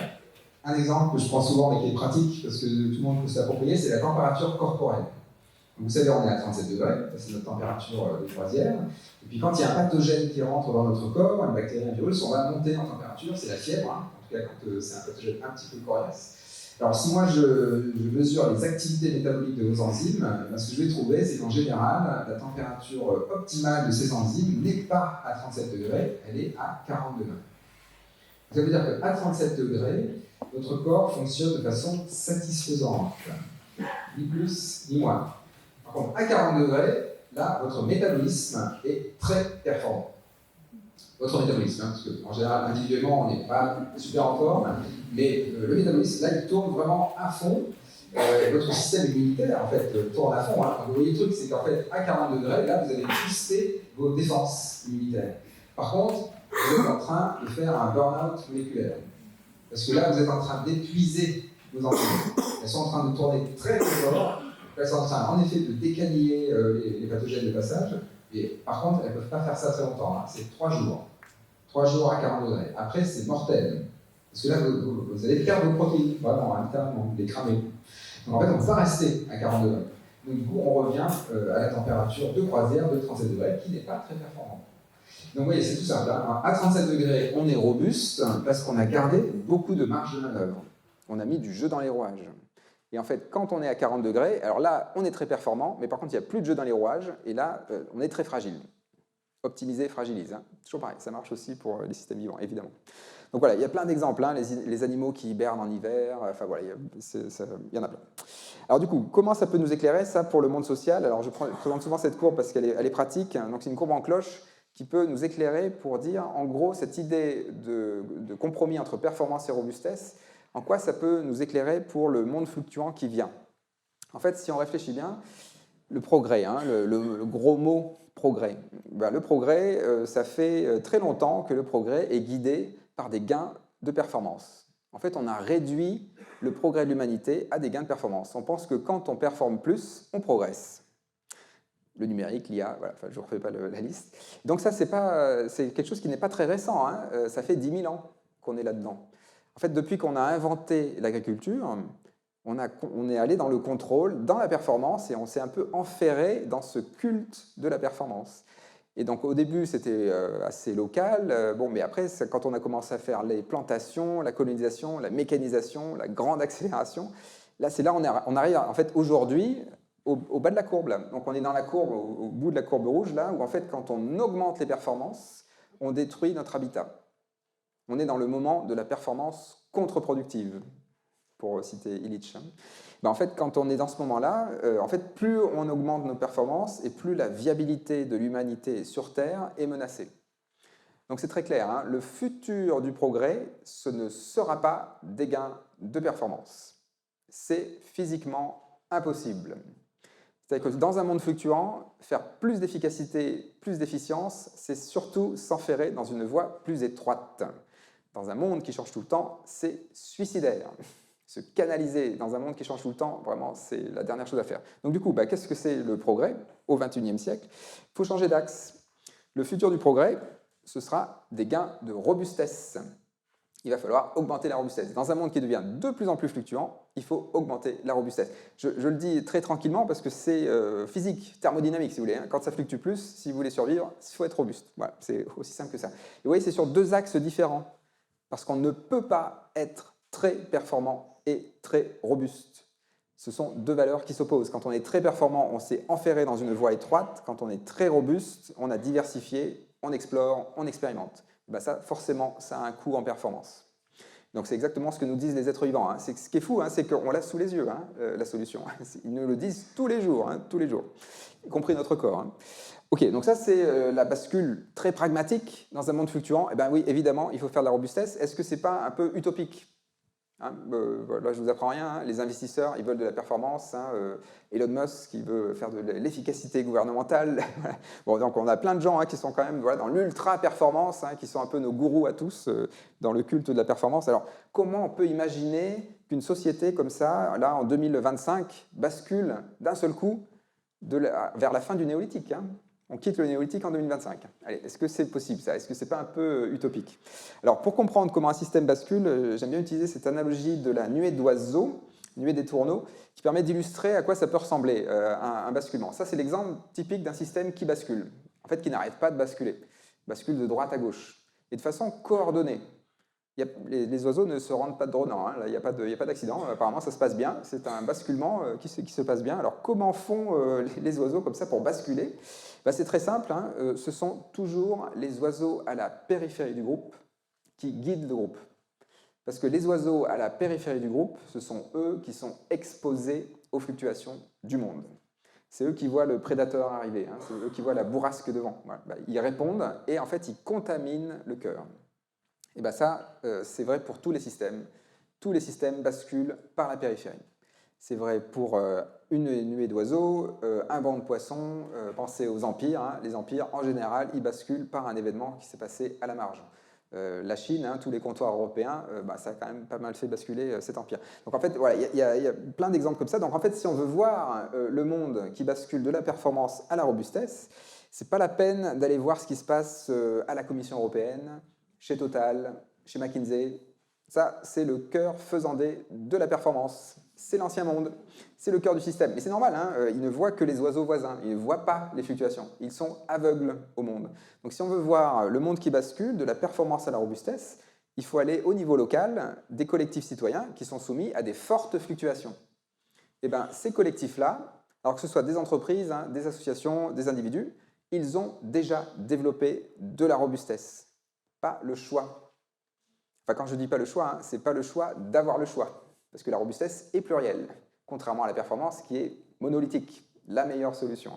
Un exemple que je prends souvent et qui est pratique, parce que tout le monde peut s'approprier, c'est la température corporelle. Vous savez, on est à 37 degrés, c'est notre température de croisière. Et puis quand il y a un pathogène qui rentre dans notre corps, une bactérie, un virus, on va monter en température, c'est la fièvre, hein, en tout cas quand c'est un pathogène un petit peu coriace. Alors si moi je mesure les activités métaboliques de vos enzymes, ce que je vais trouver, c'est qu'en général, la température optimale de ces enzymes n'est pas à 37 degrés, elle est à 40 degrés. Ça veut dire qu'à 37 degrés, notre corps fonctionne de façon satisfaisante, ni plus ni moins. Par contre, à 40 degrés, là, votre métabolisme est très performant. Votre métabolisme, hein, parce qu'en général, individuellement, on n'est pas super en forme, mais le métabolisme, là, il tourne vraiment à fond. Votre système immunitaire, en fait, tourne à fond. Hein. Vous voyez le truc, c'est qu'en fait, à 40 degrés, là, vous avez boosté vos défenses immunitaires. Par contre, vous êtes en train de faire un burn-out moléculaire. Parce que là, vous êtes en train d'épuiser vos enzymes. Elles sont en train de tourner très très fort. Elles sont en train, en effet, de décaniller les pathogènes de passage. Et par contre, elles ne peuvent pas faire ça très longtemps. Hein. C'est 3 jours. 3 jours à 40 degrés. Après, c'est mortel. Parce que là, vous allez perdre vos protéines. Vraiment, littéralement, vous les cramer. Donc en fait, on ne peut pas rester à 40 degrés. Donc du coup, on revient à la température de croisière de 37 degrés, qui n'est pas très performante. Donc vous voyez, c'est tout simple. Hein. À 37 degrés, on est robuste parce qu'on a gardé beaucoup de marge de manœuvre. On a mis du jeu dans les rouages. Et en fait, quand on est à 40 degrés, alors là, on est très performant, mais par contre, il n'y a plus de jeu dans les rouages, et là, on est très fragile. Optimiser, fragilise. Hein. Toujours pareil, ça marche aussi pour les systèmes vivants, évidemment. Donc voilà, il y a plein d'exemples, hein, les animaux qui hibernent en hiver, enfin voilà, il y en a plein. Alors du coup, comment ça peut nous éclairer, ça, pour le monde social? Alors je présente souvent cette courbe parce qu'elle est pratique, hein, donc c'est une courbe en cloche qui peut nous éclairer pour dire, en gros, cette idée de compromis entre performance et robustesse, en quoi ça peut nous éclairer pour le monde fluctuant qui vient. En fait, si on réfléchit bien, le progrès, hein, le gros mot progrès. Ben, le progrès, ça fait très longtemps que le progrès est guidé par des gains de performance. En fait, on a réduit le progrès de l'humanité à des gains de performance. On pense que quand on performe plus, on progresse. Le numérique, l'IA, voilà, enfin, je ne refais pas la liste. Donc ça, c'est quelque chose qui n'est pas très récent. Hein. Ça fait 10 000 ans qu'on est là-dedans. En fait, depuis qu'on a inventé l'agriculture, on est allé dans le contrôle, dans la performance, et on s'est un peu enferré dans ce culte de la performance. Et donc au début, c'était assez local, bon, mais après, quand on a commencé à faire les plantations, la colonisation, la mécanisation, la grande accélération, là, c'est là on arrive, en fait, aujourd'hui, au bas de la courbe. Là. Donc on est dans la courbe, au bout de la courbe rouge, là, où en fait, quand on augmente les performances, on détruit notre habitat. On est dans le moment de la performance contre-productive, pour citer Illich. Ben en fait, quand on est dans ce moment-là, en fait, plus on augmente nos performances et plus la viabilité de l'humanité sur Terre est menacée. Donc c'est très clair, hein, le futur du progrès, ce ne sera pas des gains de performance. C'est physiquement impossible. C'est-à-dire que dans un monde fluctuant, faire plus d'efficacité, plus d'efficience, c'est surtout s'enferrer dans une voie plus étroite. Dans un monde qui change tout le temps, c'est suicidaire. Se canaliser dans un monde qui change tout le temps, vraiment, c'est la dernière chose à faire. Donc du coup, qu'est-ce que c'est le progrès au XXIe siècle? Il faut changer d'axe. Le futur du progrès, ce sera des gains de robustesse. Il va falloir augmenter la robustesse. Dans un monde qui devient de plus en plus fluctuant, il faut augmenter la robustesse. Je le dis très tranquillement parce que c'est physique, thermodynamique, si vous voulez. Hein. Quand ça fluctue plus, si vous voulez survivre, il faut être robuste. Voilà, c'est aussi simple que ça. Et vous voyez, c'est sur 2 axes différents. Parce qu'on ne peut pas être très performant et très robuste. Ce sont 2 valeurs qui s'opposent. Quand on est très performant, on s'est enferré dans une voie étroite. Quand on est très robuste, on a diversifié, on explore, on expérimente. Ben ça, forcément, ça a un coût en performance. Donc c'est exactement ce que nous disent les êtres vivants. Hein. Ce qui est fou, hein, c'est qu'on l'a sous les yeux, hein, la solution. Ils nous le disent tous les jours, y compris notre corps. Hein. Ok, donc ça c'est la bascule très pragmatique dans un monde fluctuant. Eh bien oui, évidemment, il faut faire de la robustesse. Est-ce que c'est pas un peu utopique? Voilà, je ne vous apprends rien, hein. Les investisseurs, ils veulent de la performance. Elon Musk, qui veut faire de l'efficacité gouvernementale. Voilà. Bon, donc on a plein de gens qui sont quand même voilà, dans l'ultra-performance, qui sont un peu nos gourous à tous dans le culte de la performance. Alors, comment on peut imaginer qu'une société comme ça, là, en 2025, bascule d'un seul coup vers la fin du néolithique, hein? On quitte le néolithique en 2025. Allez, est-ce que c'est possible ça? Est-ce que ce n'est pas un peu utopique? Alors, pour comprendre comment un système bascule, j'aime bien utiliser cette analogie de la nuée d'oiseaux, nuée des tourneaux, qui permet d'illustrer à quoi ça peut ressembler, un basculement. Ça, c'est l'exemple typique d'un système qui bascule, en fait, qui n'arrête pas de basculer. Il bascule de droite à gauche, et de façon coordonnée. Les oiseaux ne se rendent pas de drone, hein. Là, il n'y a pas d'accident, apparemment ça se passe bien, c'est un basculement qui se passe bien. Alors comment font les oiseaux comme ça pour basculer? C'est très simple, hein. Ce sont toujours les oiseaux à la périphérie du groupe qui guident le groupe. Parce que les oiseaux à la périphérie du groupe, ce sont eux qui sont exposés aux fluctuations du monde. C'est eux qui voient le prédateur arriver, hein. C'est eux qui voient la bourrasque devant. Voilà. Ils répondent et en fait ils contaminent le cœur. Et bien ça, c'est vrai pour tous les systèmes. Tous les systèmes basculent par la périphérie. C'est vrai pour une nuée d'oiseaux, un banc de poissons, pensez aux empires. Hein. Les empires, en général, ils basculent par un événement qui s'est passé à la marge. La Chine, hein, tous les comptoirs européens, ça a quand même pas mal fait basculer cet empire. Donc en fait, voilà, il y a plein d'exemples comme ça. Donc en fait, si on veut voir le monde qui bascule de la performance à la robustesse, c'est pas la peine d'aller voir ce qui se passe à la Commission européenne, chez Total, chez McKinsey. Ça, c'est le cœur faisandé de la performance. C'est l'ancien monde, c'est le cœur du système. Mais c'est normal, hein, ils ne voient que les oiseaux voisins, ils ne voient pas les fluctuations. Ils sont aveugles au monde. Donc si on veut voir le monde qui bascule, de la performance à la robustesse, il faut aller au niveau local des collectifs citoyens qui sont soumis à des fortes fluctuations. Et bien, ces collectifs-là, alors que ce soit des entreprises, hein, des associations, des individus, ils ont déjà développé de la robustesse. Pas le choix. Enfin, quand je dis pas le choix, hein, c'est pas le choix d'avoir le choix. Parce que la robustesse est plurielle, contrairement à la performance qui est monolithique, la meilleure solution.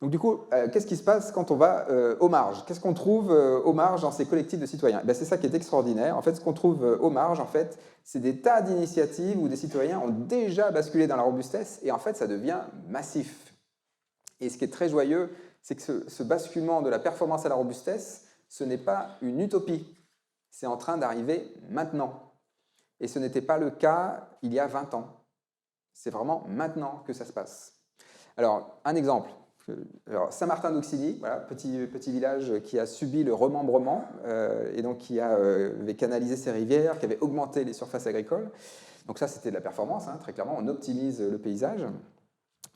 Donc du coup, qu'est-ce qui se passe quand on va aux marges? Qu'est-ce qu'on trouve aux marges dans ces collectifs de citoyens? C'est ça qui est extraordinaire. En fait, ce qu'on trouve aux marges, en fait, c'est des tas d'initiatives où des citoyens ont déjà basculé dans la robustesse et en fait, ça devient massif. Et ce qui est très joyeux, c'est que ce basculement de la performance à la robustesse, ce n'est pas une utopie, c'est en train d'arriver maintenant. Et ce n'était pas le cas il y a 20 ans. C'est vraiment maintenant que ça se passe. Alors, un exemple. Saint-Martin-d'Auxilly, voilà, petit village qui a subi le remembrement et donc qui avait canalisé ses rivières, qui avait augmenté les surfaces agricoles. Donc ça, c'était de la performance, hein, très clairement, on optimise le paysage.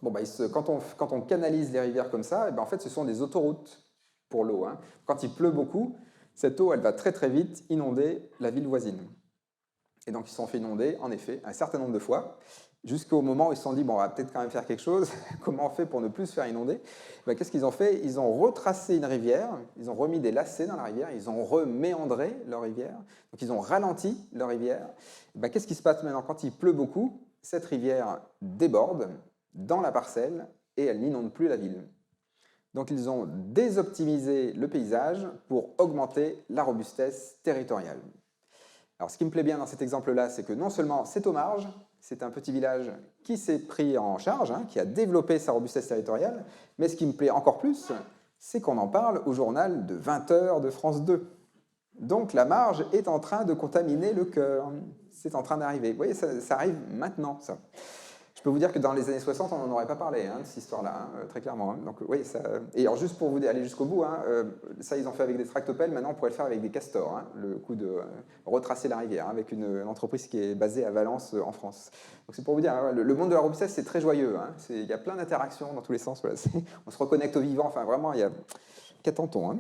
Bon, quand on canalise les rivières comme ça, en fait, ce sont des autoroutes pour l'eau. Hein. Quand il pleut beaucoup, cette eau, elle va très très vite inonder la ville voisine. Et donc, ils se sont fait inonder, en effet, un certain nombre de fois, jusqu'au moment où ils se sont dit, bon, on va peut-être quand même faire quelque chose, comment on fait pour ne plus se faire inonder? Qu'est-ce qu'ils ont fait? Ils ont retracé une rivière, ils ont remis des lacets dans la rivière, ils ont reméandré leur rivière, donc ils ont ralenti leur rivière. Qu'est-ce qui se passe maintenant? Quand il pleut beaucoup, cette rivière déborde dans la parcelle et elle n'inonde plus la ville. Donc ils ont désoptimisé le paysage pour augmenter la robustesse territoriale. Alors ce qui me plaît bien dans cet exemple-là, c'est que non seulement c'est aux marges, c'est un petit village qui s'est pris en charge, hein, qui a développé sa robustesse territoriale, mais ce qui me plaît encore plus, c'est qu'on en parle au journal de 20h de France 2. Donc la marge est en train de contaminer le cœur. C'est en train d'arriver. Vous voyez, ça arrive maintenant, ça. Je peux vous dire que dans les années 60, on n'en aurait pas parlé, hein, de cette histoire-là, hein, très clairement. Hein. Donc, oui, ça... Et alors, juste pour vous aller jusqu'au bout, hein, ça, ils ont fait avec des tractopelles. Maintenant, on pourrait le faire avec des castors, hein, le coup de retracer la rivière, hein, avec une entreprise qui est basée à Valence, en France. Donc, c'est pour vous dire, hein, le monde de la robustesse, c'est très joyeux. Hein, il y a plein d'interactions dans tous les sens. Voilà, on se reconnecte au vivant. Enfin, vraiment, il y a... Qu'attend-on, hein?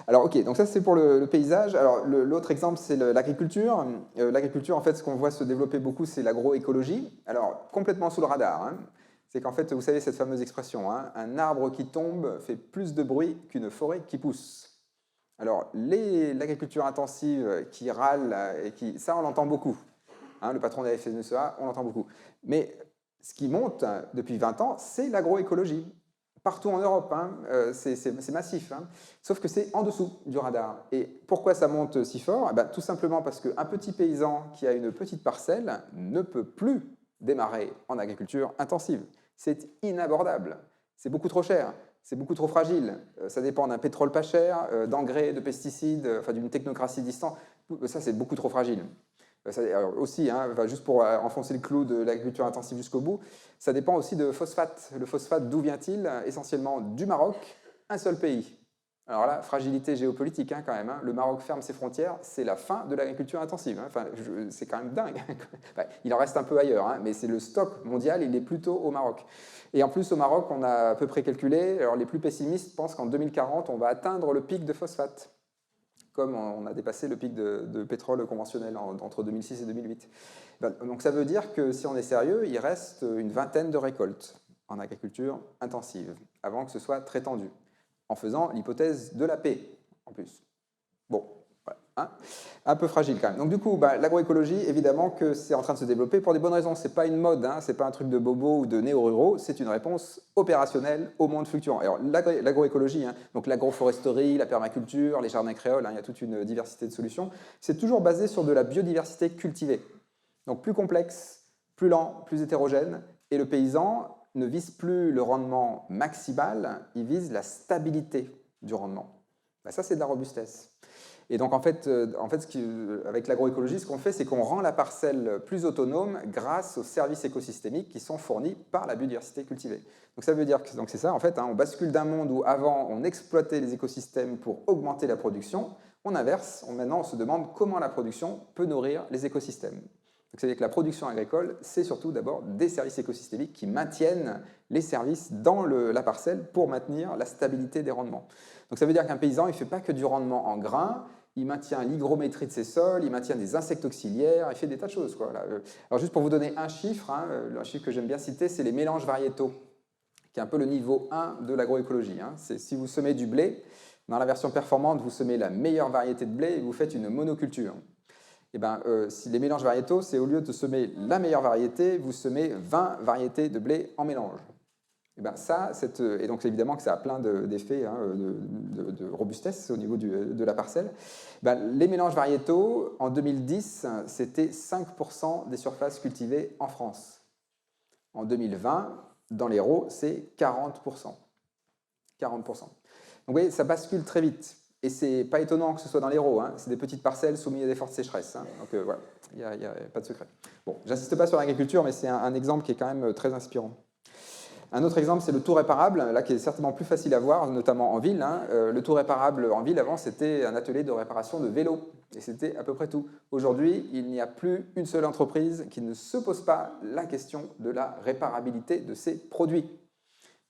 Alors, ok, donc ça c'est pour le paysage. Alors, l'autre exemple, c'est l'agriculture. L'agriculture, en fait, ce qu'on voit se développer beaucoup, c'est l'agroécologie. Alors, complètement sous le radar. Hein. C'est qu'en fait, vous savez cette fameuse expression, hein, un arbre qui tombe fait plus de bruit qu'une forêt qui pousse. Alors, l'agriculture intensive qui râle, ça on l'entend beaucoup. Hein, le patron de la FNSEA, on l'entend beaucoup. Mais ce qui monte depuis 20 ans, c'est l'agroécologie. partout en Europe, hein, c'est massif, hein. Sauf que c'est en dessous du radar. Et pourquoi ça monte si fort? Eh ben, tout simplement parce qu'un petit paysan qui a une petite parcelle ne peut plus démarrer en agriculture intensive. C'est inabordable, c'est beaucoup trop cher, c'est beaucoup trop fragile, ça dépend d'un pétrole pas cher, d'engrais, de pesticides, enfin, d'une technocratie distante, ça c'est beaucoup trop fragile. Alors aussi, hein, juste pour enfoncer le clou de l'agriculture intensive jusqu'au bout, ça dépend aussi de phosphate. Le phosphate, d'où vient-il? Essentiellement du Maroc, un seul pays. Alors là, fragilité géopolitique hein, quand même. Hein. Le Maroc ferme ses frontières, c'est la fin de l'agriculture intensive. Hein. Enfin, c'est quand même dingue. Enfin, il en reste un peu ailleurs, hein, mais c'est le stock mondial, il est plutôt au Maroc. Et en plus, au Maroc, on a à peu près calculé, alors les plus pessimistes pensent qu'en 2040, on va atteindre le pic de phosphate, comme on a dépassé le pic de pétrole conventionnel entre 2006 et 2008. Donc ça veut dire que si on est sérieux, il reste une vingtaine de récoltes en agriculture intensive, avant que ce soit très tendu, en faisant l'hypothèse de la paix, en plus. Bon, voilà, hein, un peu fragile quand même. Donc du coup, l'agroécologie, évidemment que c'est en train de se développer pour des bonnes raisons. Ce n'est pas une mode, hein, ce n'est pas un truc de bobo ou de néo-ruraux, c'est une réponse opérationnelle au monde fluctuant. Alors l'agroécologie, hein, donc l'agroforesterie, la permaculture, les jardins créoles, hein, il y a toute une diversité de solutions, c'est toujours basé sur de la biodiversité cultivée. Donc plus complexe, plus lent, plus hétérogène, et le paysan ne vise plus le rendement maximal, il vise la stabilité du rendement. Ça, c'est de la robustesse. Et donc, en fait avec l'agroécologie, ce qu'on fait, c'est qu'on rend la parcelle plus autonome grâce aux services écosystémiques qui sont fournis par la biodiversité cultivée. Donc, ça veut dire que c'est ça, en fait, hein, on bascule d'un monde où, avant, on exploitait les écosystèmes pour augmenter la production, on inverse, maintenant, on se demande comment la production peut nourrir les écosystèmes. C'est-à-dire que la production agricole, c'est surtout d'abord des services écosystémiques qui maintiennent les services dans la parcelle pour maintenir la stabilité des rendements. Donc ça veut dire qu'un paysan, il ne fait pas que du rendement en grains, il maintient l'hygrométrie de ses sols, il maintient des insectes auxiliaires, il fait des tas de choses, quoi. Alors juste pour vous donner un chiffre, hein, un chiffre que j'aime bien citer, c'est les mélanges variétaux, qui est un peu le niveau 1 de l'agroécologie. Hein. C'est si vous semez du blé, dans la version performante, vous semez la meilleure variété de blé et vous faites une monoculture. Et si les mélanges variétaux, c'est au lieu de semer la meilleure variété, vous semez 20 variétés de blé en mélange. Et donc évidemment que ça a plein d'effets hein, de robustesse au niveau de la parcelle. Les mélanges variétaux, en 2010, c'était 5% des surfaces cultivées en France. En 2020, dans l'Hérault, c'est 40%. 40%. Donc vous voyez, ça bascule très vite. Et c'est pas étonnant que ce soit dans l'Hérault, hein. C'est des petites parcelles soumises à des fortes sécheresses. Hein. Donc voilà, il n'y a pas de secret. Bon, j'insiste pas sur l'agriculture, mais c'est un exemple qui est quand même très inspirant. Un autre exemple, c'est le tout réparable, là qui est certainement plus facile à voir, notamment en ville. Hein. Le tout réparable en ville, avant, c'était un atelier de réparation de vélos. Et c'était à peu près tout. Aujourd'hui, il n'y a plus une seule entreprise qui ne se pose pas la question de la réparabilité de ses produits.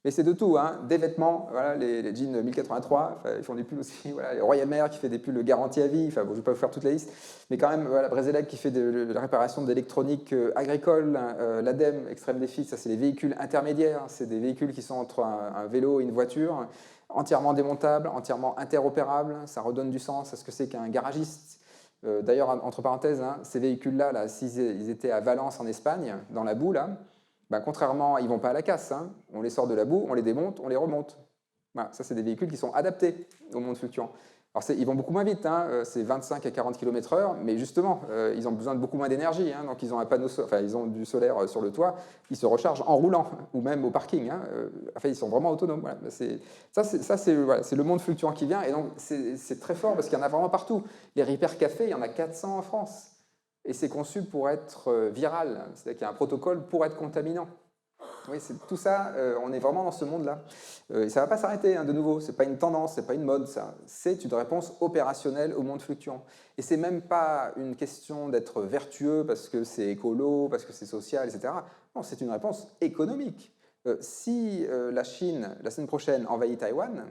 Mais c'est de tout, hein. Des vêtements, voilà, les jeans 1083, ils font des pulls aussi, voilà, les Royal Air qui fait des pulls garantie à vie, bon, je ne vais pas vous faire toute la liste, mais quand même, voilà, Brezelec qui fait de la réparation d'électronique agricole, l'ADEME, Extrême Défi, ça c'est les véhicules intermédiaires, c'est des véhicules qui sont entre un vélo et une voiture, entièrement démontables, entièrement interopérables, ça redonne du sens à ce que c'est qu'un garagiste. D'ailleurs, entre parenthèses, hein, ces véhicules-là, là, s'ils étaient à Valence en Espagne, dans la boue, là, contrairement, ils ne vont pas à la casse. Hein. On les sort de la boue, on les démonte, on les remonte. Voilà, ça, c'est des véhicules qui sont adaptés au monde fluctuant. Alors, ils vont beaucoup moins vite, hein. C'est 25 à 40 km/h, mais justement, ils ont besoin de beaucoup moins d'énergie. Hein. Donc, ils ont du solaire sur le toit, ils se rechargent en roulant, ou même au parking. Hein. Ils sont vraiment autonomes. Voilà. C'est le monde fluctuant qui vient, et donc c'est très fort parce qu'il y en a vraiment partout. Les Repair Café, il y en a 400 en France. Et c'est conçu pour être viral, c'est-à-dire qu'il y a un protocole pour être contaminant. Oui, tout ça, on est vraiment dans ce monde-là. Et ça ne va pas s'arrêter, hein, de nouveau, ce n'est pas une tendance, ce n'est pas une mode, ça. C'est une réponse opérationnelle au monde fluctuant. Et ce n'est même pas une question d'être vertueux parce que c'est écolo, parce que c'est social, etc. Non, c'est une réponse économique. Si la Chine, la semaine prochaine, envahit Taïwan,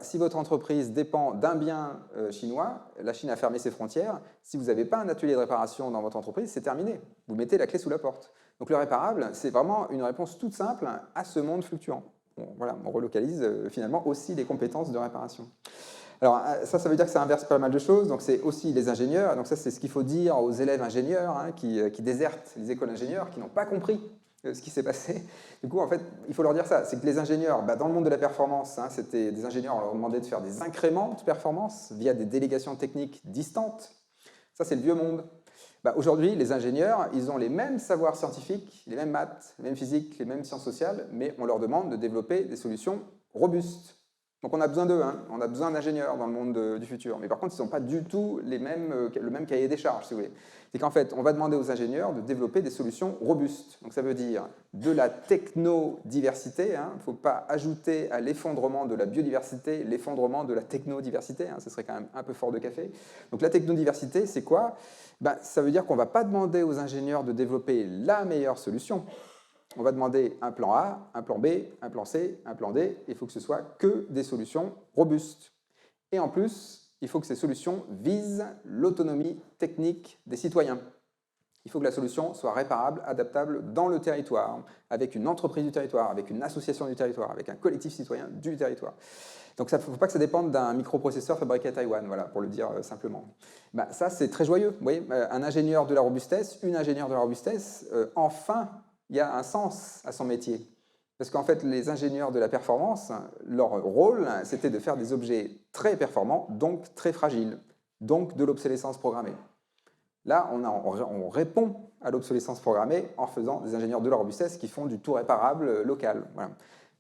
si votre entreprise dépend d'un bien chinois, la Chine a fermé ses frontières, si vous n'avez pas un atelier de réparation dans votre entreprise, c'est terminé. Vous mettez la clé sous la porte. Donc le réparable, c'est vraiment une réponse toute simple à ce monde fluctuant. Bon, voilà, on relocalise finalement aussi les compétences de réparation. Alors ça veut dire que ça inverse pas mal de choses, donc c'est aussi les ingénieurs, donc ça c'est ce qu'il faut dire aux élèves ingénieurs hein, qui désertent les écoles d'ingénieurs, qui n'ont pas compris ce qui s'est passé. Du coup, en fait, il faut leur dire ça, c'est que les ingénieurs, dans le monde de la performance, hein, c'était des ingénieurs, on leur demandait de faire des incréments de performance via des délégations techniques distantes. Ça, c'est le vieux monde. Aujourd'hui, les ingénieurs, ils ont les mêmes savoirs scientifiques, les mêmes maths, les mêmes physiques, les mêmes sciences sociales, mais on leur demande de développer des solutions robustes. Donc on a besoin d'eux, hein. On a besoin d'ingénieurs dans le monde du futur. Mais par contre, ils n'ont pas du tout le même cahier des charges, si vous voulez. C'est qu'en fait, on va demander aux ingénieurs de développer des solutions robustes. Donc ça veut dire de la technodiversité. Il ne faut pas ajouter à l'effondrement de la biodiversité l'effondrement de la technodiversité. Ce serait quand même un peu fort de café. Donc la technodiversité, c'est quoi? Ça veut dire qu'on ne va pas demander aux ingénieurs de développer la meilleure solution. On va demander un plan A, un plan B, un plan C, un plan D. Il faut que ce soit que des solutions robustes. Et en plus, il faut que ces solutions visent l'autonomie technique des citoyens. Il faut que la solution soit réparable, adaptable dans le territoire, avec une entreprise du territoire, avec une association du territoire, avec un collectif citoyen du territoire. Donc il ne faut pas que ça dépende d'un microprocesseur fabriqué à Taïwan, voilà, pour le dire simplement. Ça, c'est très joyeux. Vous voyez, un ingénieur de la robustesse, une ingénieure de la robustesse, enfin, il y a un sens à son métier. Parce qu'en fait, les ingénieurs de la performance, leur rôle, c'était de faire des objets très performants, donc très fragiles, donc de l'obsolescence programmée. Là, on répond à l'obsolescence programmée en faisant des ingénieurs de la robustesse qui font du tout réparable local. Voilà.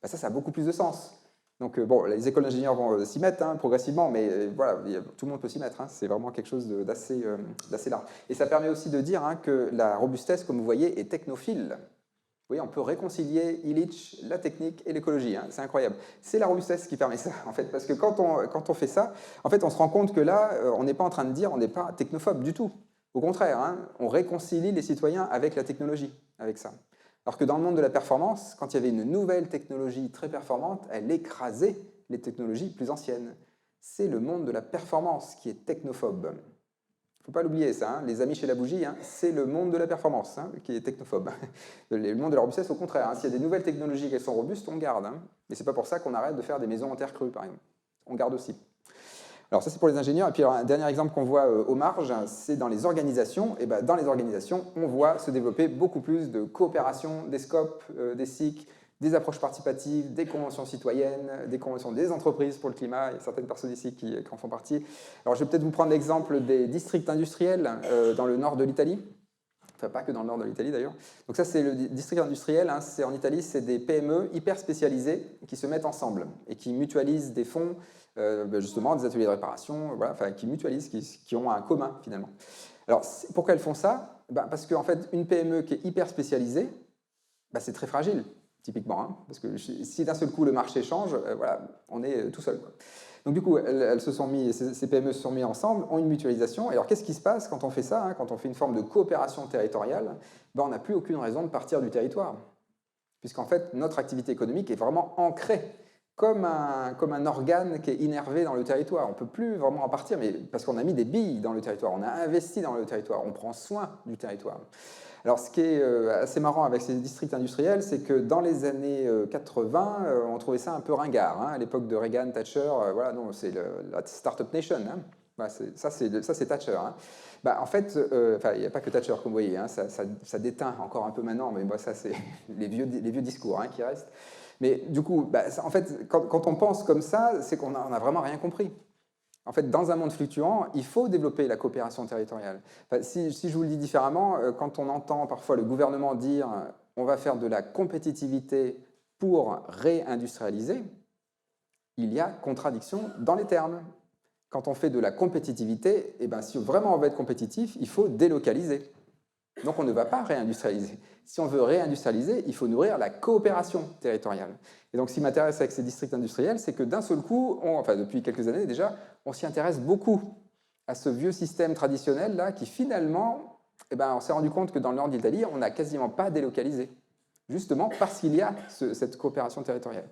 Ça a beaucoup plus de sens. Donc, les écoles d'ingénieurs vont s'y mettre progressivement, mais voilà, tout le monde peut s'y mettre. C'est vraiment quelque chose d'assez large. Et ça permet aussi de dire que la robustesse, comme vous voyez, est technophile. Vous voyez, on peut réconcilier Illich, la technique et l'écologie. C'est incroyable. C'est la robustesse qui permet ça, en fait, parce que quand on fait ça, en fait, on se rend compte que là, on n'est pas en train de dire, on n'est pas technophobe du tout. Au contraire, on réconcilie les citoyens avec la technologie, avec ça. Alors que dans le monde de la performance, quand il y avait une nouvelle technologie très performante, elle écrasait les technologies plus anciennes. C'est le monde de la performance qui est technophobe. Il ne faut pas l'oublier, ça. Les amis chez la bougie, c'est le monde de la performance qui est technophobe. Le monde de la robustesse, au contraire. S'il y a des nouvelles technologies qui sont robustes, on garde. Mais ce n'est pas pour ça qu'on arrête de faire des maisons en terre crue, par exemple. On garde aussi. Alors ça, c'est pour les ingénieurs. Et puis un dernier exemple qu'on voit aux marges, c'est dans les organisations. Et dans les organisations, on voit se développer beaucoup plus de coopération, des scopes, des SIC, des approches participatives, des conventions citoyennes, des conventions des entreprises pour le climat. Il y a certaines personnes ici qui en font partie. Alors je vais peut-être vous prendre l'exemple des districts industriels dans le nord de l'Italie. Enfin, pas que dans le nord de l'Italie d'ailleurs. Donc ça, c'est le district industriel. C'est en Italie, c'est des PME hyper spécialisées qui se mettent ensemble et qui mutualisent des fonds, justement des ateliers de réparation, voilà, qui mutualisent, qui ont un commun finalement. Alors pourquoi elles font ça? Parce qu'en fait, une PME qui est hyper spécialisée, c'est très fragile, typiquement. Parce que si d'un seul coup le marché change, voilà, on est tout seul, quoi. Donc du coup, ces PME se sont mis ensemble, ont une mutualisation. Et alors qu'est-ce qui se passe quand on fait ça, quand on fait une forme de coopération territoriale? On n'a plus aucune raison de partir du territoire. Puisqu'en fait, notre activité économique est vraiment ancrée comme un organe qui est innervé dans le territoire. On ne peut plus vraiment en partir, mais parce qu'on a mis des billes dans le territoire, on a investi dans le territoire, on prend soin du territoire. Alors, ce qui est assez marrant avec ces districts industriels, c'est que dans les années 80, on trouvait ça un peu ringard. À l'époque de Reagan, Thatcher, voilà, non, c'est la Startup Nation. Ça, c'est Thatcher. En fait, il n'y a pas que Thatcher, comme vous voyez. Ça déteint encore un peu maintenant, mais ça, c'est les vieux discours qui restent. Mais du coup, en fait, quand on pense comme ça, c'est qu'on n'a vraiment rien compris. En fait, dans un monde fluctuant, il faut développer la coopération territoriale. Si je vous le dis différemment, quand on entend parfois le gouvernement dire « on va faire de la compétitivité pour réindustrialiser », il y a contradiction dans les termes. Quand on fait de la compétitivité, si vraiment on veut être compétitif, il faut délocaliser. Donc on ne va pas réindustrialiser. Si on veut réindustrialiser, il faut nourrir la coopération territoriale. Et donc ce qui m'intéresse avec ces districts industriels, c'est que d'un seul coup, depuis quelques années déjà, on s'y intéresse beaucoup à ce vieux système traditionnel là qui finalement, on s'est rendu compte que dans le nord d'Italie, on n'a quasiment pas délocalisé. Justement parce qu'il y a cette coopération territoriale.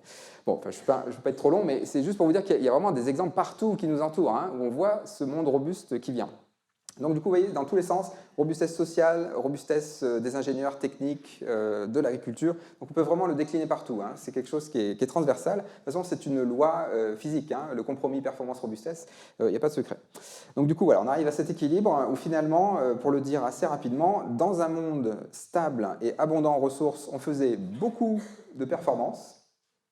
Je ne veux pas être trop long, mais c'est juste pour vous dire qu'il y a vraiment des exemples partout qui nous entourent, où on voit ce monde robuste qui vient. Donc du coup, vous voyez, dans tous les sens, robustesse sociale, robustesse des ingénieurs techniques, de l'agriculture. Donc on peut vraiment le décliner partout, hein. C'est quelque chose qui est transversal. De toute façon, c'est une loi physique, hein, le compromis performance-robustesse, il n'y a pas de secret. Donc du coup, voilà, on arrive à cet équilibre où finalement, pour le dire assez rapidement, dans un monde stable et abondant en ressources, on faisait beaucoup de performances.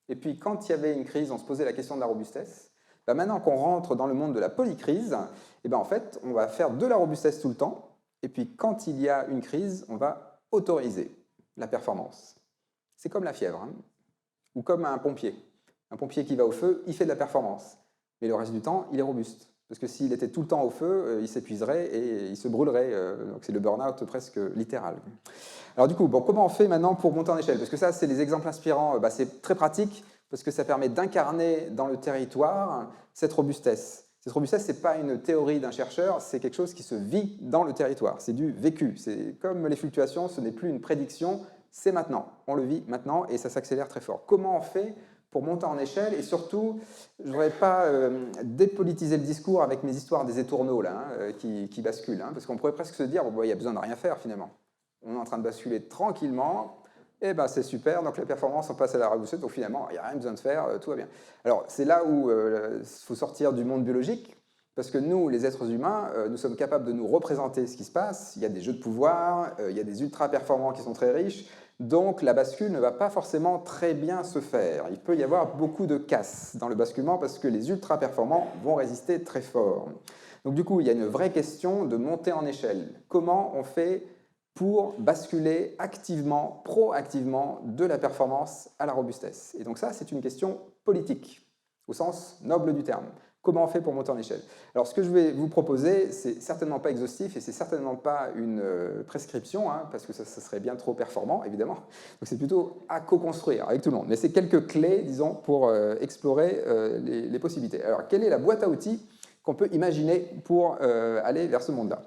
Et puis quand il y avait une crise, on se posait la question de la robustesse. Ben maintenant qu'on rentre dans le monde de la polycrise, eh ben en fait, on va faire de la robustesse tout le temps, et puis quand il y a une crise, on va autoriser la performance. C'est comme la fièvre, hein, ou comme un pompier. Un pompier qui va au feu, il fait de la performance, mais le reste du temps, il est robuste. Parce que s'il était tout le temps au feu, il s'épuiserait et il se brûlerait. Donc c'est le burn-out presque littéral. Alors du coup, bon, comment on fait maintenant pour monter en échelle? Parce que ça, c'est les exemples inspirants, c'est très pratique, parce que ça permet d'incarner dans le territoire cette robustesse. Cette robustesse, ce n'est pas une théorie d'un chercheur, c'est quelque chose qui se vit dans le territoire, c'est du vécu. C'est comme les fluctuations, ce n'est plus une prédiction, c'est maintenant. On le vit maintenant et ça s'accélère très fort. Comment on fait pour monter en échelle? Et surtout, je ne voudrais pas dépolitiser le discours avec mes histoires des étourneaux là, hein, qui basculent, hein, parce qu'on pourrait presque se dire, bon, il n'y a besoin de rien faire finalement. On est en train de basculer tranquillement, et ben c'est super, donc la performance, on passe à la robustesse, donc finalement, il n'y a rien besoin de faire, tout va bien. Alors, c'est là où il faut sortir du monde biologique, parce que nous, les êtres humains, nous sommes capables de nous représenter ce qui se passe, il y a des jeux de pouvoir, il y a des ultra-performants qui sont très riches, donc la bascule ne va pas forcément très bien se faire. Il peut y avoir beaucoup de casse dans le basculement, parce que les ultra-performants vont résister très fort. Donc du coup, il y a une vraie question de monter en échelle. Comment on fait pour basculer activement, proactivement, de la performance à la robustesse? Et donc ça, c'est une question politique, au sens noble du terme. Comment on fait pour monter en échelle? Alors, ce que je vais vous proposer, c'est certainement pas exhaustif et c'est certainement pas une prescription, hein, parce que ça serait bien trop performant, évidemment. Donc, c'est plutôt à co-construire avec tout le monde. Mais c'est quelques clés, disons, pour explorer les possibilités. Alors, quelle est la boîte à outils qu'on peut imaginer pour aller vers ce monde-là,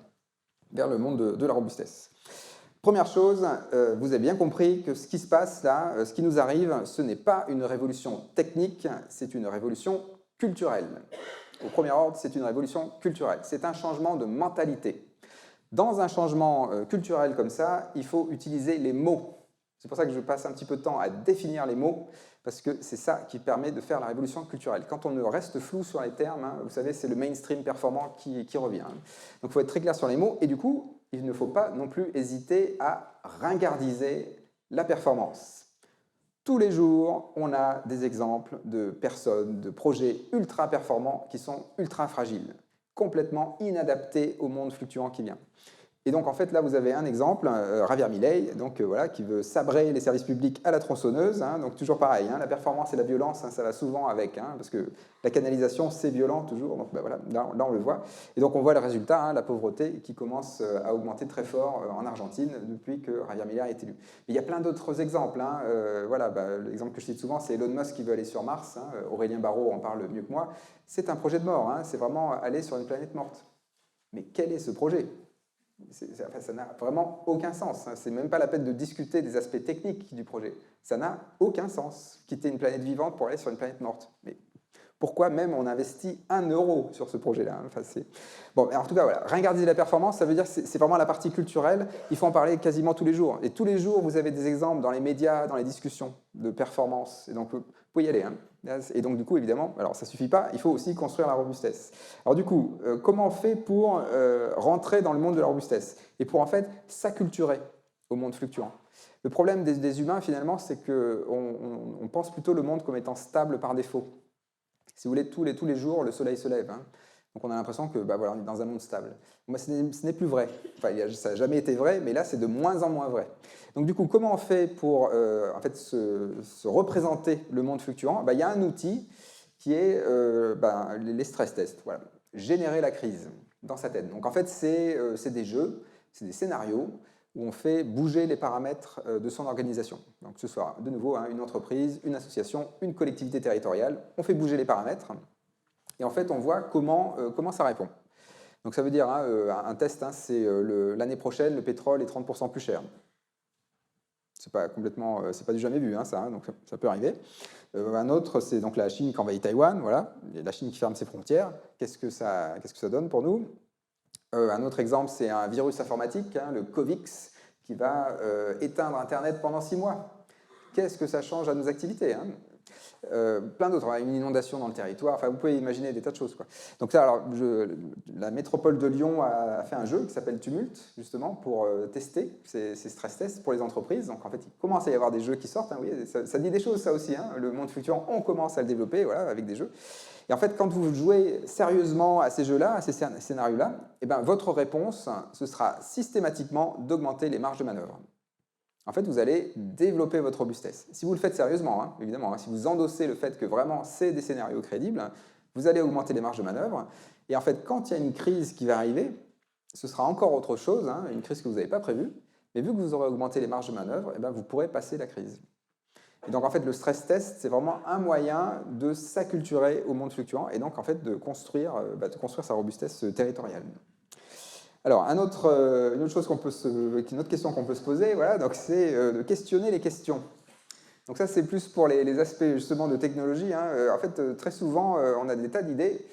vers le monde de la robustesse? Première chose, vous avez bien compris que ce qui se passe là, ce qui nous arrive, ce n'est pas une révolution technique, c'est une révolution culturelle. Au premier ordre, c'est une révolution culturelle. C'est un changement de mentalité. Dans un changement culturel comme ça, il faut utiliser les mots. C'est pour ça que je passe un petit peu de temps à définir les mots, parce que c'est ça qui permet de faire la révolution culturelle. Quand on reste flou sur les termes, hein, vous savez, c'est le mainstream performant qui revient. Donc il faut être très clair sur les mots, et du coup, il ne faut pas non plus hésiter à ringardiser la performance. Tous les jours, on a des exemples de personnes, de projets ultra performants qui sont ultra fragiles, complètement inadaptés au monde fluctuant qui vient. Et donc, en fait, là, vous avez un exemple, Javier Milei, donc, voilà, qui veut sabrer les services publics à la tronçonneuse. Hein, donc, toujours pareil, hein, la performance et la violence, hein, ça va souvent avec, hein, parce que la canalisation, c'est violent toujours. Donc, ben, voilà, là, on le voit. Et donc, on voit le résultat, hein, la pauvreté qui commence à augmenter très fort en Argentine depuis que Javier Milei est élu. Mais il y a plein d'autres exemples. Hein, voilà, l'exemple que je cite souvent, c'est Elon Musk qui veut aller sur Mars. Hein, Aurélien Barraud en parle mieux que moi. C'est un projet de mort. Hein, c'est vraiment aller sur une planète morte. Mais quel est ce projet ? Ça n'a vraiment aucun sens. C'est même pas la peine de discuter des aspects techniques du projet. Ça n'a aucun sens. Quitter une planète vivante pour aller sur une planète morte. Mais pourquoi même on investit 1 euro sur ce projet-là? Enfin, bon, en tout cas, voilà. Ringardiser la performance, ça veut dire que c'est vraiment la partie culturelle. Il faut en parler quasiment tous les jours. Et tous les jours, vous avez des exemples dans les médias, dans les discussions de performance. Et donc, vous pouvez y aller. Hein. Et donc, du coup, évidemment, alors ça ne suffit pas, il faut aussi construire la robustesse. Alors, du coup, comment on fait pour rentrer dans le monde de la robustesse et pour, en fait, s'acculturer au monde fluctuant? Le problème des humains, finalement, c'est qu'on pense plutôt le monde comme étant stable par défaut. Si vous voulez, tous les jours, le soleil se lève. Hein. Donc, on a l'impression que voilà, on est dans un monde stable. Moi, ce n'est plus vrai. Enfin, ça n'a jamais été vrai, mais là, c'est de moins en moins vrai. Donc, du coup, comment on fait pour en fait, se représenter le monde fluctuant? Il y a un outil qui est les stress tests. Voilà. Générer la crise dans sa tête. Donc, en fait, c'est des jeux, c'est des scénarios où on fait bouger les paramètres de son organisation. Donc, que ce soit, de nouveau, hein, une entreprise, une association, une collectivité territoriale, on fait bouger les paramètres et en fait, on voit comment ça répond. Donc, ça veut dire, hein, un test, hein, c'est l'année prochaine, le pétrole est 30% plus cher. C'est pas du jamais vu, hein, ça, hein, donc ça peut arriver. Un autre, c'est donc la Chine qui envahit Taïwan, voilà, la Chine qui ferme ses frontières. Qu'est-ce que ça donne pour nous? Un autre exemple, c'est un virus informatique, hein, le Covix, qui va éteindre Internet pendant 6 mois. Qu'est-ce que ça change à nos activités, hein? Plein d'autres, hein, une inondation dans le territoire, enfin vous pouvez imaginer des tas de choses, quoi. Donc ça, alors, la métropole de Lyon a fait un jeu qui s'appelle Tumult, justement, pour tester ces stress tests pour les entreprises. Donc en fait, il commence à y avoir des jeux qui sortent, hein, vous voyez, ça dit des choses, ça aussi, hein. Le monde fluctuant, on commence à le développer, voilà, avec des jeux. Et en fait, quand vous jouez sérieusement à ces jeux-là, à ces scénarios-là, eh ben, votre réponse, ce sera systématiquement d'augmenter les marges de manœuvre. En fait, vous allez développer votre robustesse. Si vous le faites sérieusement, hein, évidemment, hein, si vous endossez le fait que vraiment c'est des scénarios crédibles, vous allez augmenter les marges de manœuvre. Et en fait, quand il y a une crise qui va arriver, ce sera encore autre chose, hein, une crise que vous n'avez pas prévue, mais vu que vous aurez augmenté les marges de manœuvre, eh ben, vous pourrez passer la crise. Et donc en fait, le stress test, c'est vraiment un moyen de s'acculturer au monde fluctuant et donc en fait de construire sa robustesse territoriale. Alors, une autre question qu'on peut se poser, voilà, c'est de questionner les questions. Donc ça, c'est plus pour les aspects justement de technologie, hein. En fait, très souvent, on a des tas d'idées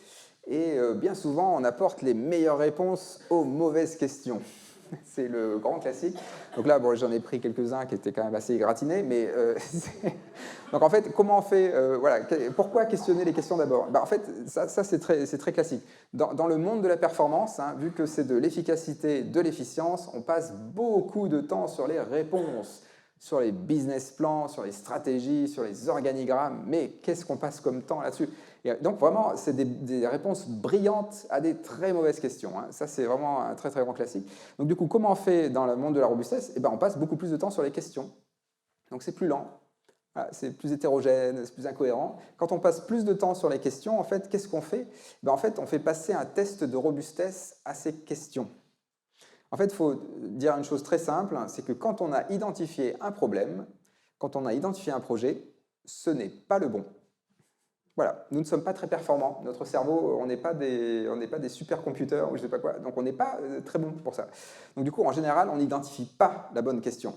et bien souvent, on apporte les meilleures réponses aux mauvaises questions. C'est le grand classique. Donc là, bon, j'en ai pris quelques-uns qui étaient quand même assez égratignés, mais donc en fait, comment on fait, voilà, pourquoi questionner les questions d'abord? En fait, ça c'est très classique. Dans le monde de la performance, hein, vu que c'est de l'efficacité, de l'efficience, on passe beaucoup de temps sur les réponses, sur les business plans, sur les stratégies, sur les organigrammes, mais qu'est-ce qu'on passe comme temps là-dessus? Et donc vraiment, c'est des réponses brillantes à des très mauvaises questions, hein. Ça, c'est vraiment un très très grand classique. Donc du coup, comment on fait dans le monde de la robustesse? Eh ben, on passe beaucoup plus de temps sur les questions. Donc c'est plus lent, voilà, c'est plus hétérogène, c'est plus incohérent. Quand on passe plus de temps sur les questions, en fait, qu'est-ce qu'on fait? En fait, on fait passer un test de robustesse à ces questions. En fait, il faut dire une chose très simple, c'est que quand on a identifié un problème, quand on a identifié un projet, ce n'est pas le bon. Voilà, nous ne sommes pas très performants. Notre cerveau, on n'est pas des supercomputers ou je ne sais pas quoi, donc on n'est pas très bon pour ça. Donc du coup, en général, on n'identifie pas la bonne question.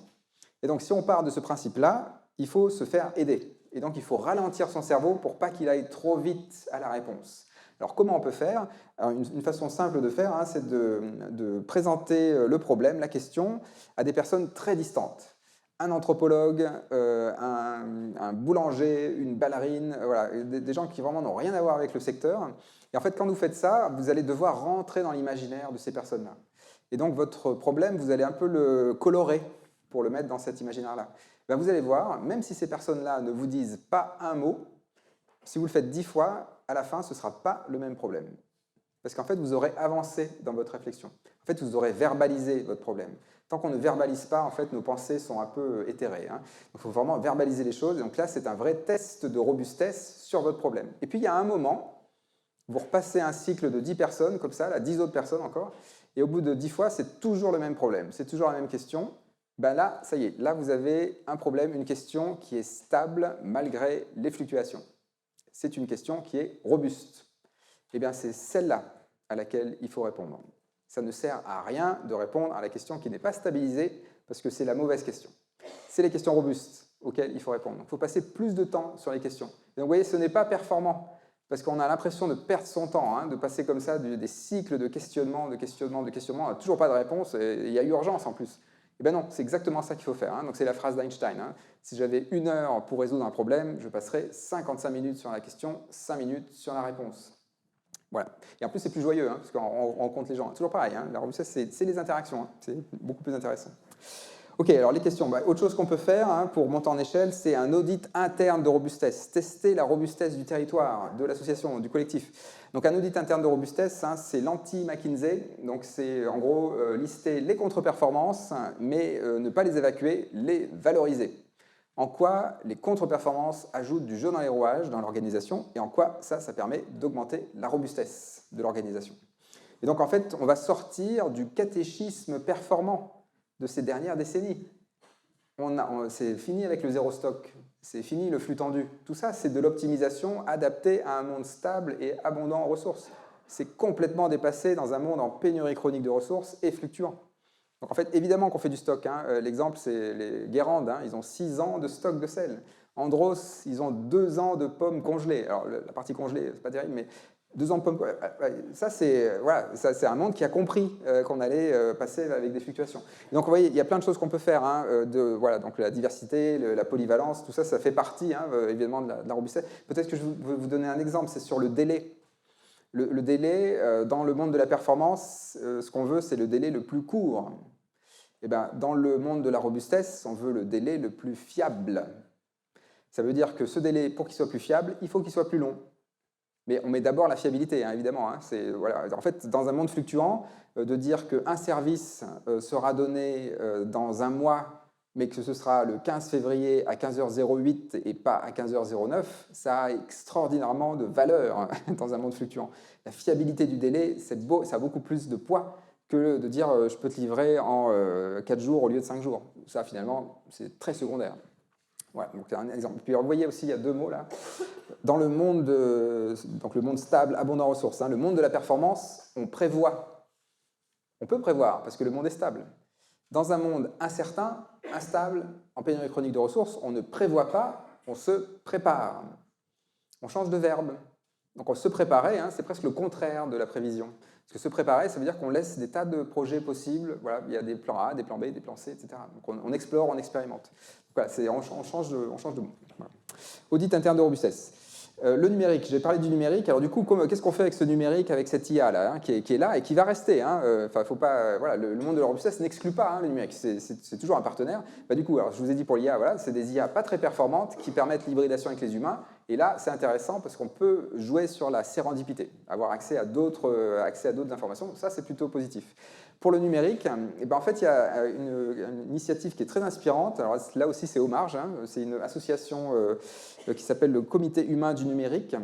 Et donc si on part de ce principe-là, il faut se faire aider. Et donc il faut ralentir son cerveau pour pas qu'il aille trop vite à la réponse. Alors comment on peut faire? Alors, une façon simple de faire, hein, c'est de présenter le problème, la question, à des personnes très distantes. Un anthropologue, un boulanger, une ballerine, voilà, des gens qui vraiment n'ont rien à voir avec le secteur. Et en fait, quand vous faites ça, vous allez devoir rentrer dans l'imaginaire de ces personnes-là. Et donc votre problème, vous allez un peu le colorer pour le mettre dans cet imaginaire-là. Ben, vous allez voir, même si ces personnes-là ne vous disent pas un mot, si vous le faites 10 fois, à la fin, ce ne sera pas le même problème. Parce qu'en fait, vous aurez avancé dans votre réflexion. En fait, vous aurez verbalisé votre problème. Tant qu'on ne verbalise pas, en fait, nos pensées sont un peu éthérées, hein. Donc, il faut vraiment verbaliser les choses. Et donc là, c'est un vrai test de robustesse sur votre problème. Et puis, il y a un moment, vous repassez un cycle de 10 personnes, comme ça, là, 10 autres personnes encore, et au bout de 10 fois, c'est toujours le même problème, c'est toujours la même question. Ben là, ça y est, là, vous avez un problème, une question qui est stable malgré les fluctuations. C'est une question qui est robuste. Eh bien, c'est celle-là à laquelle il faut répondre. Ça ne sert à rien de répondre à la question qui n'est pas stabilisée, parce que c'est la mauvaise question. C'est les questions robustes auxquelles il faut répondre. Donc, il faut passer plus de temps sur les questions. Et donc, vous voyez, ce n'est pas performant, parce qu'on a l'impression de perdre son temps, hein, de passer comme ça des cycles de questionnement, on n'a toujours pas de réponse, et il y a urgence en plus. Eh bien non, c'est exactement ça qu'il faut faire, hein. Donc c'est la phrase d'Einstein, hein. Si j'avais 1 heure pour résoudre un problème, je passerais 55 minutes sur la question, 5 minutes sur la réponse. Voilà. Et en plus, c'est plus joyeux, hein, parce qu'on rencontre les gens. Toujours pareil, hein, la robustesse, c'est les interactions, hein, c'est beaucoup plus intéressant. Ok, alors les questions. Autre chose qu'on peut faire, hein, pour monter en échelle, c'est un audit interne de robustesse. Tester la robustesse du territoire, de l'association, du collectif. Donc un audit interne de robustesse, hein, c'est l'anti-McKinsey. Donc c'est en gros lister les contre-performances, mais ne pas les évacuer, les valoriser. En quoi les contre-performances ajoutent du jeu dans les rouages, dans l'organisation, et en quoi ça permet d'augmenter la robustesse de l'organisation. Et donc en fait, on va sortir du catéchisme performant de ces dernières décennies. C'est fini avec le zéro stock, c'est fini le flux tendu. Tout ça, c'est de l'optimisation adaptée à un monde stable et abondant en ressources. C'est complètement dépassé dans un monde en pénurie chronique de ressources et fluctuant. Donc en fait, évidemment qu'on fait du stock, hein. L'exemple, c'est les Guérande, hein. Ils ont 6 ans de stock de sel. Andros, ils ont 2 ans de pommes congelées. Alors la partie congelée, c'est pas terrible, mais 2 ans de pommes. Ça, c'est voilà, un monde qui a compris qu'on allait passer avec des fluctuations. Et donc, vous voyez, il y a plein de choses qu'on peut faire. Hein, voilà, donc la diversité, la polyvalence, tout ça, ça fait partie, hein, évidemment, de la robustesse. Peut-être que je vais vous donner un exemple, c'est sur le délai. Le délai, dans le monde de la performance, ce qu'on veut, c'est le délai le plus court. Et ben, dans le monde de la robustesse, on veut le délai le plus fiable. Ça veut dire que ce délai, pour qu'il soit plus fiable, il faut qu'il soit plus long. Mais on met d'abord la fiabilité, hein, évidemment. Hein, voilà. En fait, dans un monde fluctuant, de dire qu'un service sera donné dans un mois, mais que ce sera le 15 février à 15h08 et pas à 15h09, ça a extraordinairement de valeur hein, dans un monde fluctuant. La fiabilité du délai, ça a beaucoup plus de poids que de dire je peux te livrer en 4 jours au lieu de 5 jours. Ça, finalement, c'est très secondaire. Voilà, donc c'est un exemple. Puis vous voyez aussi, il y a 2 mots là. Dans le monde, donc le monde stable, abondant en ressources, hein, le monde de la performance, on prévoit. On peut prévoir, parce que le monde est stable. Dans un monde incertain, instable, en pénurie chronique de ressources, on ne prévoit pas, on se prépare. On change de verbe. Donc on se préparer, hein, c'est presque le contraire de la prévision. Parce que se préparer, ça veut dire qu'on laisse des tas de projets possibles. Voilà, il y a des plans A, des plans B, des plans C, etc. Donc on explore, on expérimente. Voilà, on change de mot. Voilà. Audit interne de robustesse. Le numérique, j'ai parlé du numérique. Alors du coup, qu'est-ce qu'on fait avec ce numérique, avec cette IA là, hein, qui est là et qui va rester hein, faut pas, voilà, le monde de la robustesse n'exclut pas hein, le numérique. C'est toujours un partenaire. Bah, du coup, alors, je vous ai dit pour l'IA, voilà, c'est des IA pas très performantes qui permettent l'hybridation avec les humains. Et là, c'est intéressant parce qu'on peut jouer sur la sérendipité, avoir accès à d'autres informations. Ça, c'est plutôt positif. Pour le numérique, eh ben, en fait, il y a une initiative qui est très inspirante. Alors là aussi, c'est au marge. Hein. C'est une association qui s'appelle le Comité humain du numérique.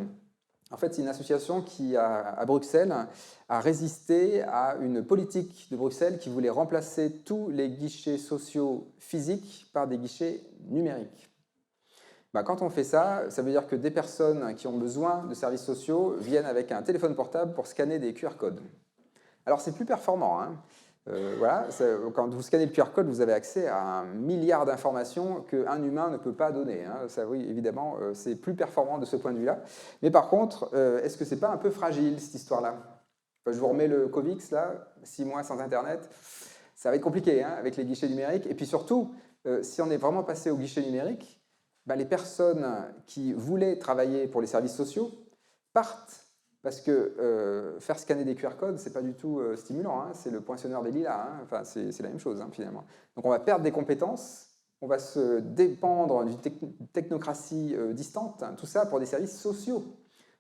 En fait, c'est une association qui, à Bruxelles, a résisté à une politique de Bruxelles qui voulait remplacer tous les guichets sociaux physiques par des guichets numériques. Ben, quand on fait ça, ça veut dire que des personnes qui ont besoin de services sociaux viennent avec un téléphone portable pour scanner des QR codes. Alors, c'est plus performant. Hein. Voilà, quand vous scannez le QR code, vous avez accès à 1 milliard d'informations qu'un humain ne peut pas donner. Hein. Ça, oui, évidemment, c'est plus performant de ce point de vue-là. Mais par contre, est-ce que c'est pas un peu fragile, cette histoire-là? Enfin, je vous remets le Covix, là, 6 mois sans Internet. Ça va être compliqué hein, avec les guichets numériques. Et puis surtout, si on est vraiment passé au guichet numérique, ben, les personnes qui voulaient travailler pour les services sociaux partent. Parce que faire scanner des QR codes, ce n'est pas du tout stimulant, hein, c'est le poinçonneur des lilas, hein, enfin, c'est la même chose hein, finalement. Donc on va perdre des compétences, on va se dépendre d'une technocratie distante, hein, tout ça pour des services sociaux.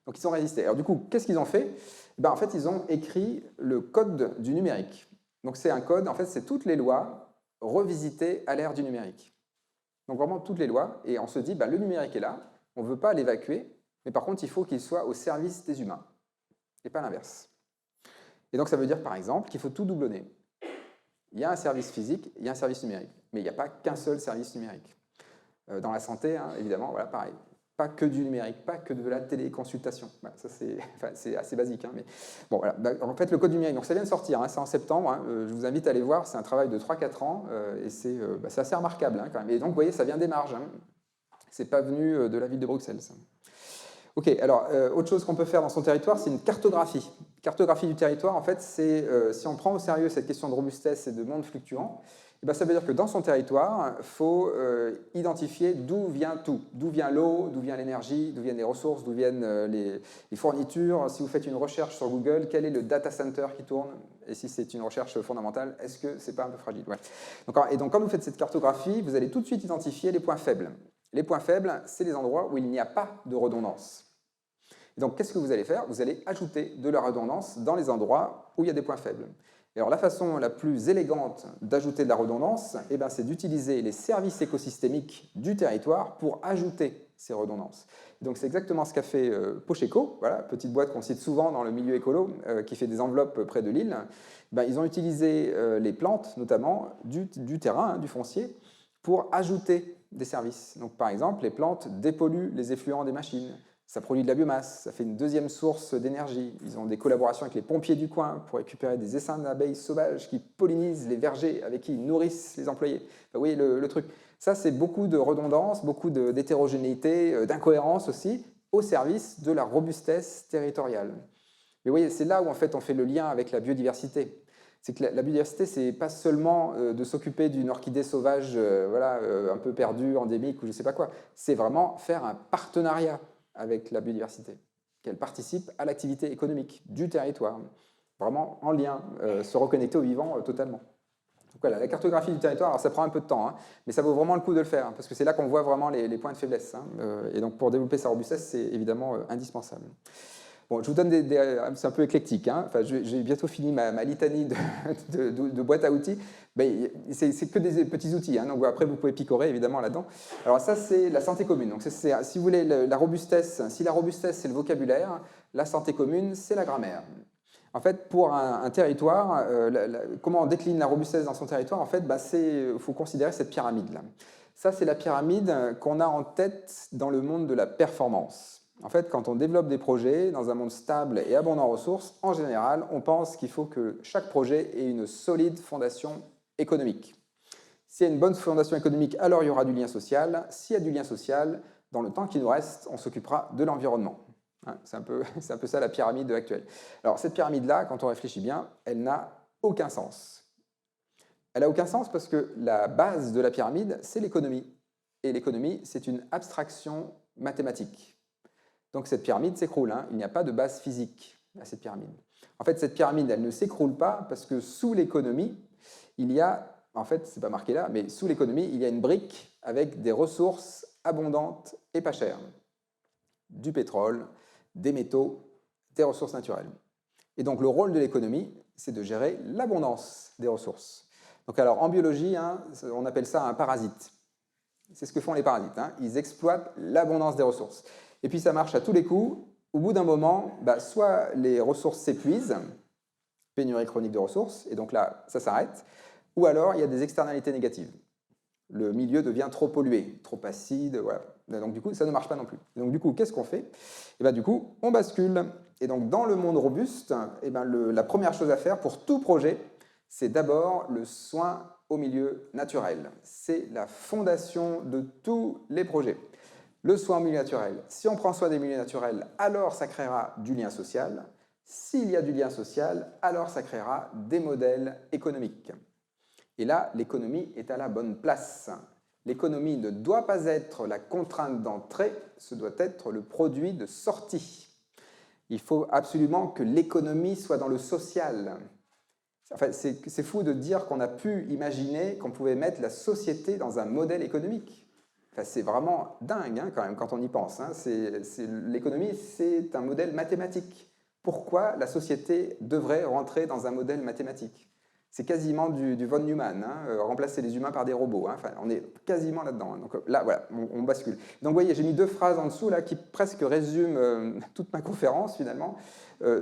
Donc ils ont résisté. Alors du coup, qu'est-ce qu'ils ont fait? Ben, en fait, ils ont écrit le code du numérique. Donc c'est un code, en fait, c'est toutes les lois revisitées à l'ère du numérique. Donc vraiment toutes les lois, et on se dit, ben, le numérique est là, on ne veut pas l'évacuer, mais par contre, il faut qu'il soit au service des humains, et pas l'inverse. Et donc, ça veut dire, par exemple, qu'il faut tout doublonner. Il y a un service physique, il y a un service numérique, mais il n'y a pas qu'un seul service numérique. Dans la santé, hein, évidemment, voilà, pareil. Pas que du numérique, pas que de la téléconsultation. Voilà, ça, c'est assez basique. Hein, mais bon, voilà. En fait, le code numérique, donc ça vient de sortir, hein, c'est en septembre. Hein, je vous invite à aller voir, c'est un travail de 3-4 ans, et c'est assez remarquable. Hein, quand même. Et donc, vous voyez, ça vient des marges. Hein. C'est pas venu de la ville de Bruxelles, ça. Ok, alors, autre chose qu'on peut faire dans son territoire, c'est une cartographie. Cartographie du territoire, en fait, c'est si on prend au sérieux cette question de robustesse et de monde fluctuant, eh bien, ça veut dire que dans son territoire, il faut identifier d'où vient tout. D'où vient l'eau, d'où vient l'énergie, d'où viennent les ressources, d'où viennent les fournitures. Si vous faites une recherche sur Google, quel est le data center qui tourne? Et si c'est une recherche fondamentale, est-ce que c'est pas un peu fragile? Ouais. Donc, quand vous faites cette cartographie, vous allez tout de suite identifier les points faibles. Les points faibles, c'est les endroits où il n'y a pas de redondance. Et donc, qu'est-ce que vous allez faire? Vous allez ajouter de la redondance dans les endroits où il y a des points faibles. Et alors, la façon la plus élégante d'ajouter de la redondance, eh ben, c'est d'utiliser les services écosystémiques du territoire pour ajouter ces redondances. Et donc, c'est exactement ce qu'a fait Pocheco, voilà, petite boîte qu'on cite souvent dans le milieu écolo, qui fait des enveloppes près de l'île. Ben, ils ont utilisé les plantes, notamment, du terrain, hein, du foncier, pour ajouter des services. Donc, par exemple, les plantes dépolluent les effluents des machines. Ça produit de la biomasse, ça fait une deuxième source d'énergie. Ils ont des collaborations avec les pompiers du coin pour récupérer des essaims d'abeilles sauvages qui pollinisent les vergers avec qui ils nourrissent les employés. Enfin, vous voyez le truc. Ça, c'est beaucoup de redondance, beaucoup d'hétérogénéité, d'incohérence aussi, au service de la robustesse territoriale. Mais vous voyez, c'est là où en fait on fait le lien avec la biodiversité. C'est que la biodiversité, c'est pas seulement de s'occuper d'une orchidée sauvage voilà, un peu perdue, endémique ou je ne sais pas quoi. C'est vraiment faire un partenariat avec la biodiversité, qu'elle participe à l'activité économique du territoire, vraiment en lien, se reconnecter au vivant totalement. Donc voilà, la cartographie du territoire, alors ça prend un peu de temps, hein, mais ça vaut vraiment le coup de le faire, hein, parce que c'est là qu'on voit vraiment les points de faiblesse. Hein, et donc pour développer sa robustesse, c'est évidemment indispensable. Bon, je vous donne c'est un peu éclectique, hein. Enfin, j'ai bientôt fini ma litanie de boîtes à outils. Ben, c'est que des petits outils, hein, donc après vous pouvez picorer évidemment là-dedans. Alors ça c'est la santé commune, donc si vous voulez la robustesse, si la robustesse c'est le vocabulaire, la santé commune c'est la grammaire. En fait, pour un territoire, comment on décline la robustesse dans son territoire, en fait, il faut considérer cette pyramide-là. Ça, c'est la pyramide qu'on a en tête dans le monde de la performance. En fait, quand on développe des projets dans un monde stable et abondant en ressources, en général, on pense qu'il faut que chaque projet ait une solide fondation économique. S'il y a une bonne fondation économique, alors il y aura du lien social. S'il y a du lien social, dans le temps qui nous reste, on s'occupera de l'environnement. C'est un peu ça la pyramide actuelle. Alors cette pyramide-là, quand on réfléchit bien, elle n'a aucun sens. Elle n'a aucun sens parce que la base de la pyramide, c'est l'économie. Et l'économie, c'est une abstraction mathématique. Donc cette pyramide s'écroule, hein. Il n'y a pas de base physique à cette pyramide. En fait, cette pyramide, elle ne s'écroule pas parce que sous l'économie, il y a, en fait, c'est pas marqué là, mais sous l'économie, il y a une brique avec des ressources abondantes et pas chères. Du pétrole, des métaux, des ressources naturelles. Et donc le rôle de l'économie, c'est de gérer l'abondance des ressources. Donc alors en biologie, hein, on appelle ça un parasite. C'est ce que font les parasites, hein. Ils exploitent l'abondance des ressources. Et puis ça marche à tous les coups. Au bout d'un moment, soit les ressources s'épuisent, pénurie chronique de ressources, et donc là, ça s'arrête, ou alors il y a des externalités négatives. Le milieu devient trop pollué, trop acide, voilà. Donc du coup, ça ne marche pas non plus. Donc du coup, qu'est-ce qu'on fait? Et bien du coup, on bascule. Et donc dans le monde robuste, la première chose à faire pour tout projet, c'est d'abord le soin au milieu naturel. C'est la fondation de tous les projets. Le soin au milieu naturel. Si on prend soin des milieux naturels, alors ça créera du lien social. S'il y a du lien social, alors ça créera des modèles économiques. Et là, l'économie est à la bonne place. L'économie ne doit pas être la contrainte d'entrée, ce doit être le produit de sortie. Il faut absolument que l'économie soit dans le social. Enfin, c'est fou de dire qu'on a pu imaginer qu'on pouvait mettre la société dans un modèle économique. Enfin, c'est vraiment dingue hein, quand même quand on y pense. Hein. L'économie, c'est un modèle mathématique. Pourquoi la société devrait rentrer dans un modèle mathématique? C'est quasiment du von Neumann, hein, remplacer les humains par des robots. Hein, enfin, on est quasiment là-dedans. Hein, donc là, voilà, on bascule. Donc vous voyez, j'ai mis deux phrases en dessous là, qui presque résument toute ma conférence finalement.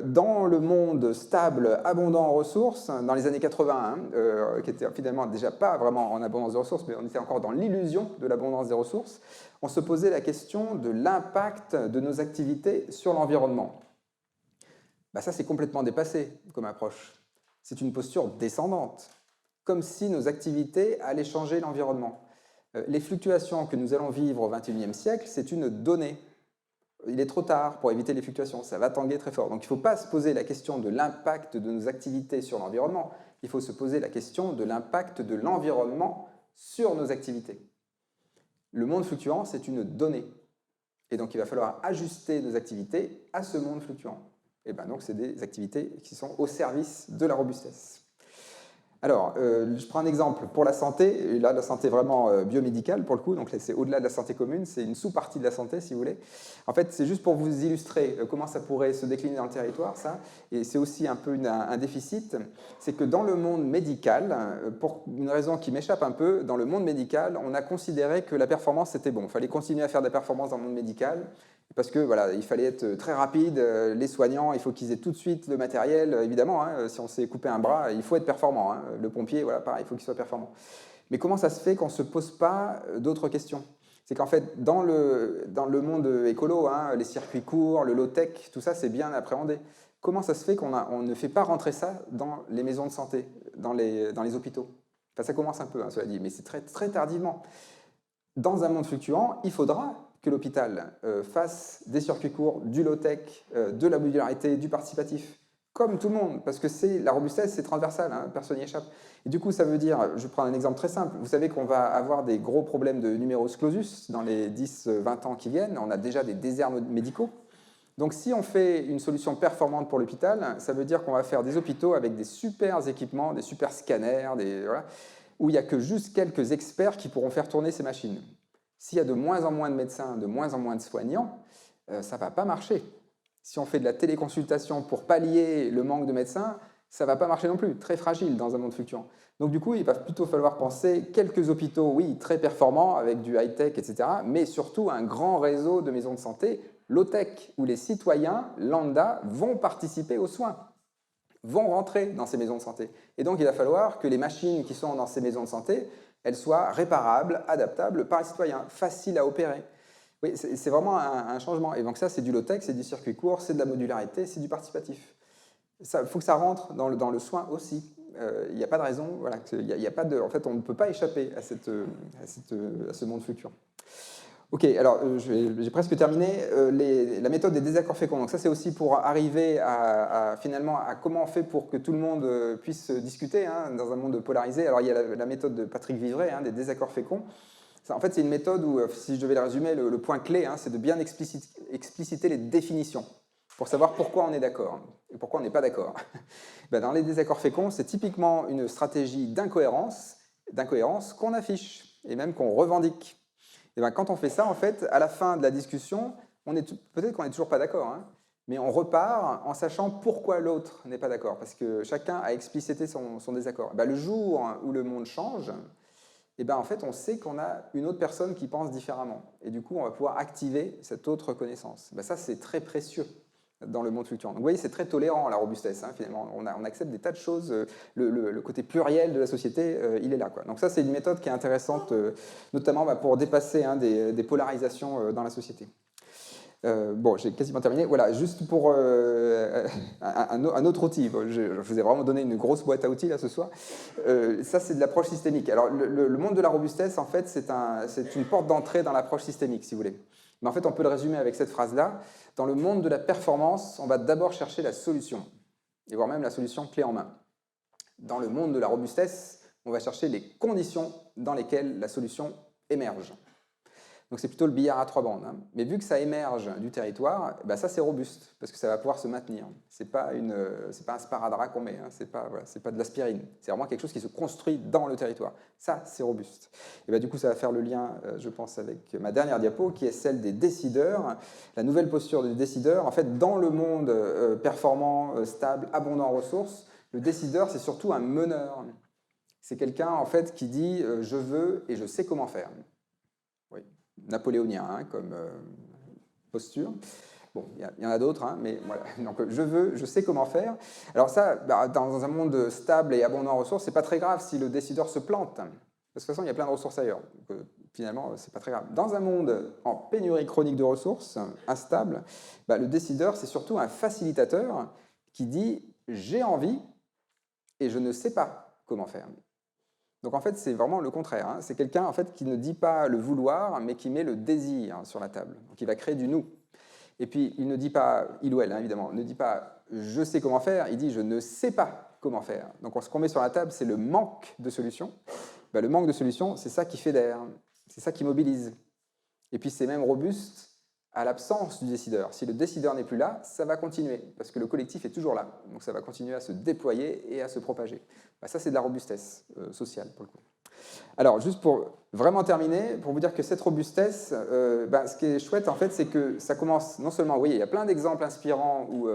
Dans le monde stable, abondant en ressources, dans les années 80, hein, qui était finalement déjà pas vraiment en abondance de ressources, mais on était encore dans l'illusion de l'abondance des ressources, on se posait la question de l'impact de nos activités sur l'environnement. Ça, c'est complètement dépassé comme approche. C'est une posture descendante, comme si nos activités allaient changer l'environnement. Les fluctuations que nous allons vivre au XXIe siècle, c'est une donnée. Il est trop tard pour éviter les fluctuations, ça va tanguer très fort. Donc il ne faut pas se poser la question de l'impact de nos activités sur l'environnement, il faut se poser la question de l'impact de l'environnement sur nos activités. Le monde fluctuant, c'est une donnée. Et donc il va falloir ajuster nos activités à ce monde fluctuant. Et donc c'est des activités qui sont au service de la robustesse. Alors, je prends un exemple pour la santé, et là la santé vraiment biomédicale pour le coup, donc c'est au-delà de la santé commune, c'est une sous-partie de la santé si vous voulez. En fait, c'est juste pour vous illustrer comment ça pourrait se décliner dans le territoire, ça, et c'est aussi un peu un déficit, c'est que dans le monde médical, pour une raison qui m'échappe un peu, dans le monde médical, on a considéré que la performance c'était bon, il fallait continuer à faire de la performance dans le monde médical, parce que voilà, il fallait être très rapide, les soignants, il faut qu'ils aient tout de suite le matériel, évidemment, hein, si on s'est coupé un bras, il faut être performant, hein, le pompier, voilà, pareil, il faut qu'il soit performant. Mais comment ça se fait qu'on ne se pose pas d'autres questions? C'est qu'en fait, dans le monde écolo, hein, les circuits courts, le low-tech, tout ça, c'est bien appréhendé. Comment ça se fait qu'on ne fait pas rentrer ça dans les maisons de santé, dans les hôpitaux? Enfin, ça commence un peu, hein, cela dit, mais c'est très, très tardivement. Dans un monde fluctuant, il faudra que l'hôpital fasse des circuits courts, du low-tech, de la modularité, du participatif, comme tout le monde, parce que la robustesse, c'est transversal, hein, personne n'y échappe. Et du coup, ça veut dire, je prends un exemple très simple, vous savez qu'on va avoir des gros problèmes de numerus clausus dans les 10-20 ans qui viennent, on a déjà des déserts médicaux. Donc si on fait une solution performante pour l'hôpital, ça veut dire qu'on va faire des hôpitaux avec des super équipements, des super scanners, voilà, où il n'y a que juste quelques experts qui pourront faire tourner ces machines. S'il y a de moins en moins de médecins, de moins en moins de soignants, ça ne va pas marcher. Si on fait de la téléconsultation pour pallier le manque de médecins, ça ne va pas marcher non plus, très fragile dans un monde fluctuant. Donc du coup, il va plutôt falloir penser quelques hôpitaux, oui, très performants, avec du high-tech, etc., mais surtout un grand réseau de maisons de santé, low-tech, où les citoyens, lambda, vont participer aux soins, vont rentrer dans ces maisons de santé. Et donc il va falloir que les machines qui sont dans ces maisons de santé, elles soient réparables, adaptables par les citoyens, faciles à opérer. Oui, c'est vraiment un changement. Et donc ça, c'est du low-tech, c'est du circuit court, c'est de la modularité, c'est du participatif. Il faut que ça rentre dans le soin aussi. Il n'y a pas de raison, voilà, y a pas de, en fait, on ne peut pas échapper à ce monde fluctuant. Ok, alors j'ai presque terminé. La méthode des désaccords féconds. Donc ça, c'est aussi pour arriver finalement à comment on fait pour que tout le monde puisse discuter hein, dans un monde polarisé. Alors il y a la méthode de Patrick Vivray, hein, des désaccords féconds. En fait, c'est une méthode où, si je devais la résumer, le point clé, hein, c'est de bien expliciter les définitions pour savoir pourquoi on est d'accord et pourquoi on n'est pas d'accord. Dans les désaccords féconds, c'est typiquement une stratégie d'incohérence qu'on affiche et même qu'on revendique. Et quand on fait ça, en fait, à la fin de la discussion, peut-être qu'on n'est toujours pas d'accord, hein, mais on repart en sachant pourquoi l'autre n'est pas d'accord, parce que chacun a explicité son désaccord. Le jour où le monde change, en fait, on sait qu'on a une autre personne qui pense différemment. Et du coup, on va pouvoir activer cette autre connaissance. Ça, c'est très précieux dans le monde fluctuant. Donc, vous voyez, c'est très tolérant, la robustesse, hein, finalement. On accepte des tas de choses. Le côté pluriel de la société, il est là, quoi. Donc ça, c'est une méthode qui est intéressante, notamment pour dépasser hein, des polarisations dans la société. Bon, j'ai quasiment terminé. Voilà, juste pour un autre outil. Bon, je vous ai vraiment donné une grosse boîte à outils là ce soir. Ça, c'est de l'approche systémique. Alors, le monde de la robustesse, en fait, c'est une porte d'entrée dans l'approche systémique, si vous voulez. Mais en fait, on peut le résumer avec cette phrase-là. Dans le monde de la performance, on va d'abord chercher la solution, et voire même la solution clé en main. Dans le monde de la robustesse, on va chercher les conditions dans lesquelles la solution émerge. Donc c'est plutôt le billard à trois bandes. Hein. Mais vu que ça émerge du territoire, ça c'est robuste, parce que ça va pouvoir se maintenir. C'est pas un sparadrap qu'on met, hein. C'est pas de l'aspirine. C'est vraiment quelque chose qui se construit dans le territoire. Ça, c'est robuste. Et du coup, ça va faire le lien, je pense, avec ma dernière diapo, qui est celle des décideurs. La nouvelle posture des décideurs, en fait, dans le monde performant, stable, abondant en ressources, le décideur, c'est surtout un meneur. C'est quelqu'un, en fait, qui dit « je veux et je sais comment faire ». Oui. Napoléonien hein, comme posture. Bon, il y en a d'autres, hein, mais voilà. Donc, je sais comment faire. Alors ça, dans un monde stable et abondant en ressources, c'est pas très grave si le décideur se plante. De toute façon, il y a plein de ressources ailleurs. Donc, finalement, c'est pas très grave. Dans un monde en pénurie chronique de ressources, instable, le décideur, c'est surtout un facilitateur qui dit « j'ai envie et je ne sais pas comment faire ». Donc en fait, c'est vraiment le contraire. Hein. C'est quelqu'un en fait, qui ne dit pas le vouloir, mais qui met le désir sur la table. Donc il va créer du nous. Et puis il ne dit pas, il ou elle hein, évidemment, ne dit pas je sais comment faire, il dit je ne sais pas comment faire. Donc ce qu'on met sur la table, c'est le manque de solution. Le manque de solution, c'est ça qui fédère, c'est ça qui mobilise. Et puis c'est même robuste à l'absence du décideur. Si le décideur n'est plus là, ça va continuer, parce que le collectif est toujours là. Donc ça va continuer à se déployer et à se propager. Ça, c'est de la robustesse sociale, pour le coup. Alors, juste pour vraiment terminer, pour vous dire que cette robustesse, ce qui est chouette, en fait, c'est que ça commence non seulement, vous voyez, il y a plein d'exemples inspirants où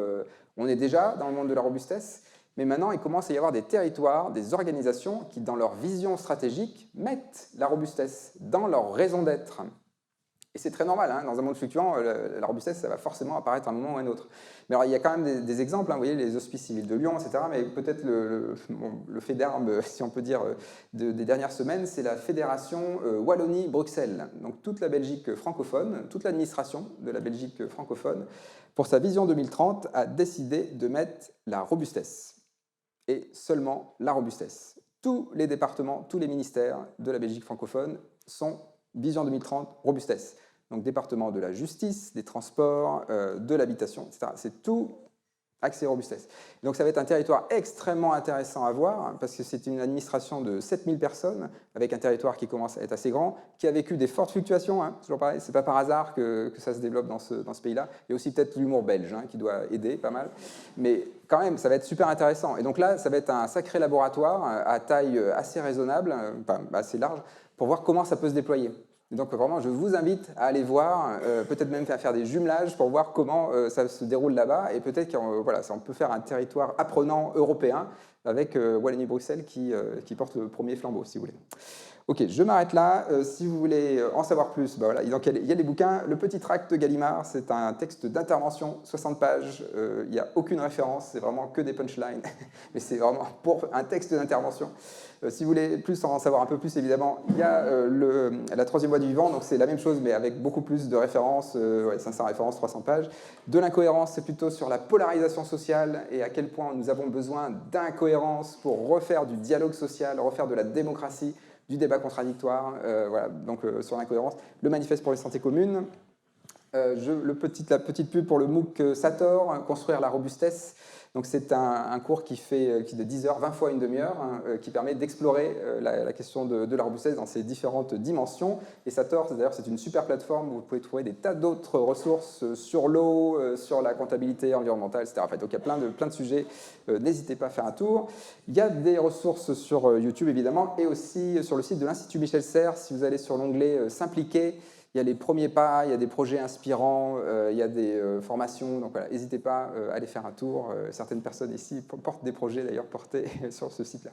on est déjà dans le monde de la robustesse, mais maintenant, il commence à y avoir des territoires, des organisations qui, dans leur vision stratégique, mettent la robustesse dans leur raison d'être. Et c'est très normal, hein, dans un monde fluctuant, la robustesse, ça va forcément apparaître à un moment ou à un autre. Mais alors, il y a quand même des exemples, hein, vous voyez, les hospices civils de Lyon, etc. Mais peut-être le fait d'armes, si on peut dire, des dernières semaines, c'est la fédération Wallonie-Bruxelles. Donc toute la Belgique francophone, toute l'administration de la Belgique francophone, pour sa vision 2030, a décidé de mettre la robustesse. Et seulement la robustesse. Tous les départements, tous les ministères de la Belgique francophone sont Vision 2030, robustesse. donc département de la justice, des transports, de l'habitation, etc. C'est tout accès robustesse. Donc ça va être un territoire extrêmement intéressant à voir, hein, parce que c'est une administration de 7000 personnes, avec un territoire qui commence à être assez grand, qui a vécu des fortes fluctuations, hein, toujours pareil, c'est pas par hasard que ça se développe dans ce pays-là. Il y a aussi peut-être l'humour belge, hein, qui doit aider pas mal, mais quand même, ça va être super intéressant. Et donc là, ça va être un sacré laboratoire à taille assez raisonnable, assez large, pour voir comment ça peut se déployer. Et donc vraiment, je vous invite à aller voir, peut-être même à faire des jumelages pour voir comment ça se déroule là-bas, et peut-être qu'on peut faire un territoire apprenant européen avec Wallonie-Bruxelles qui porte le premier flambeau, si vous voulez. Ok, je m'arrête là. Si vous voulez en savoir plus, voilà, donc il y a les bouquins. Le petit tract de Gallimard, c'est un texte d'intervention, 60 pages. Il n'y a aucune référence, c'est vraiment que des punchlines. Mais c'est vraiment pour un texte d'intervention. Si vous voulez en savoir un peu plus, évidemment, il y a la troisième voie du vivant, donc c'est la même chose, mais avec beaucoup plus de références, 500 références, 300 pages. De l'incohérence, c'est plutôt sur la polarisation sociale et à quel point nous avons besoin d'incohérence pour refaire du dialogue social, refaire de la démocratie, du débat contradictoire, voilà, donc sur l'incohérence. Le manifeste pour les santé communes, la petite pub pour le MOOC Sator, construire la robustesse. Donc c'est un cours qui est de 10 heures, 20 fois une demi-heure, hein, qui permet d'explorer la question de la robustesse dans ses différentes dimensions. Et Sator, d'ailleurs, c'est une super plateforme où vous pouvez trouver des tas d'autres ressources sur l'eau, sur la comptabilité environnementale, etc. Enfin, donc il y a plein de sujets, n'hésitez pas à faire un tour. Il y a des ressources sur YouTube, évidemment, et aussi sur le site de l'Institut Michel Serres, si vous allez sur l'onglet « S'impliquer », il y a les premiers pas, il y a des projets inspirants, il y a des formations, donc voilà, n'hésitez pas à aller faire un tour. Certaines personnes ici portent des projets d'ailleurs portés sur ce site-là.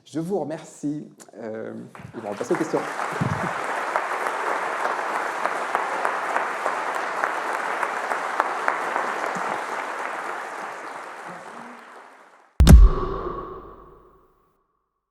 Je vous remercie. On va passer aux questions.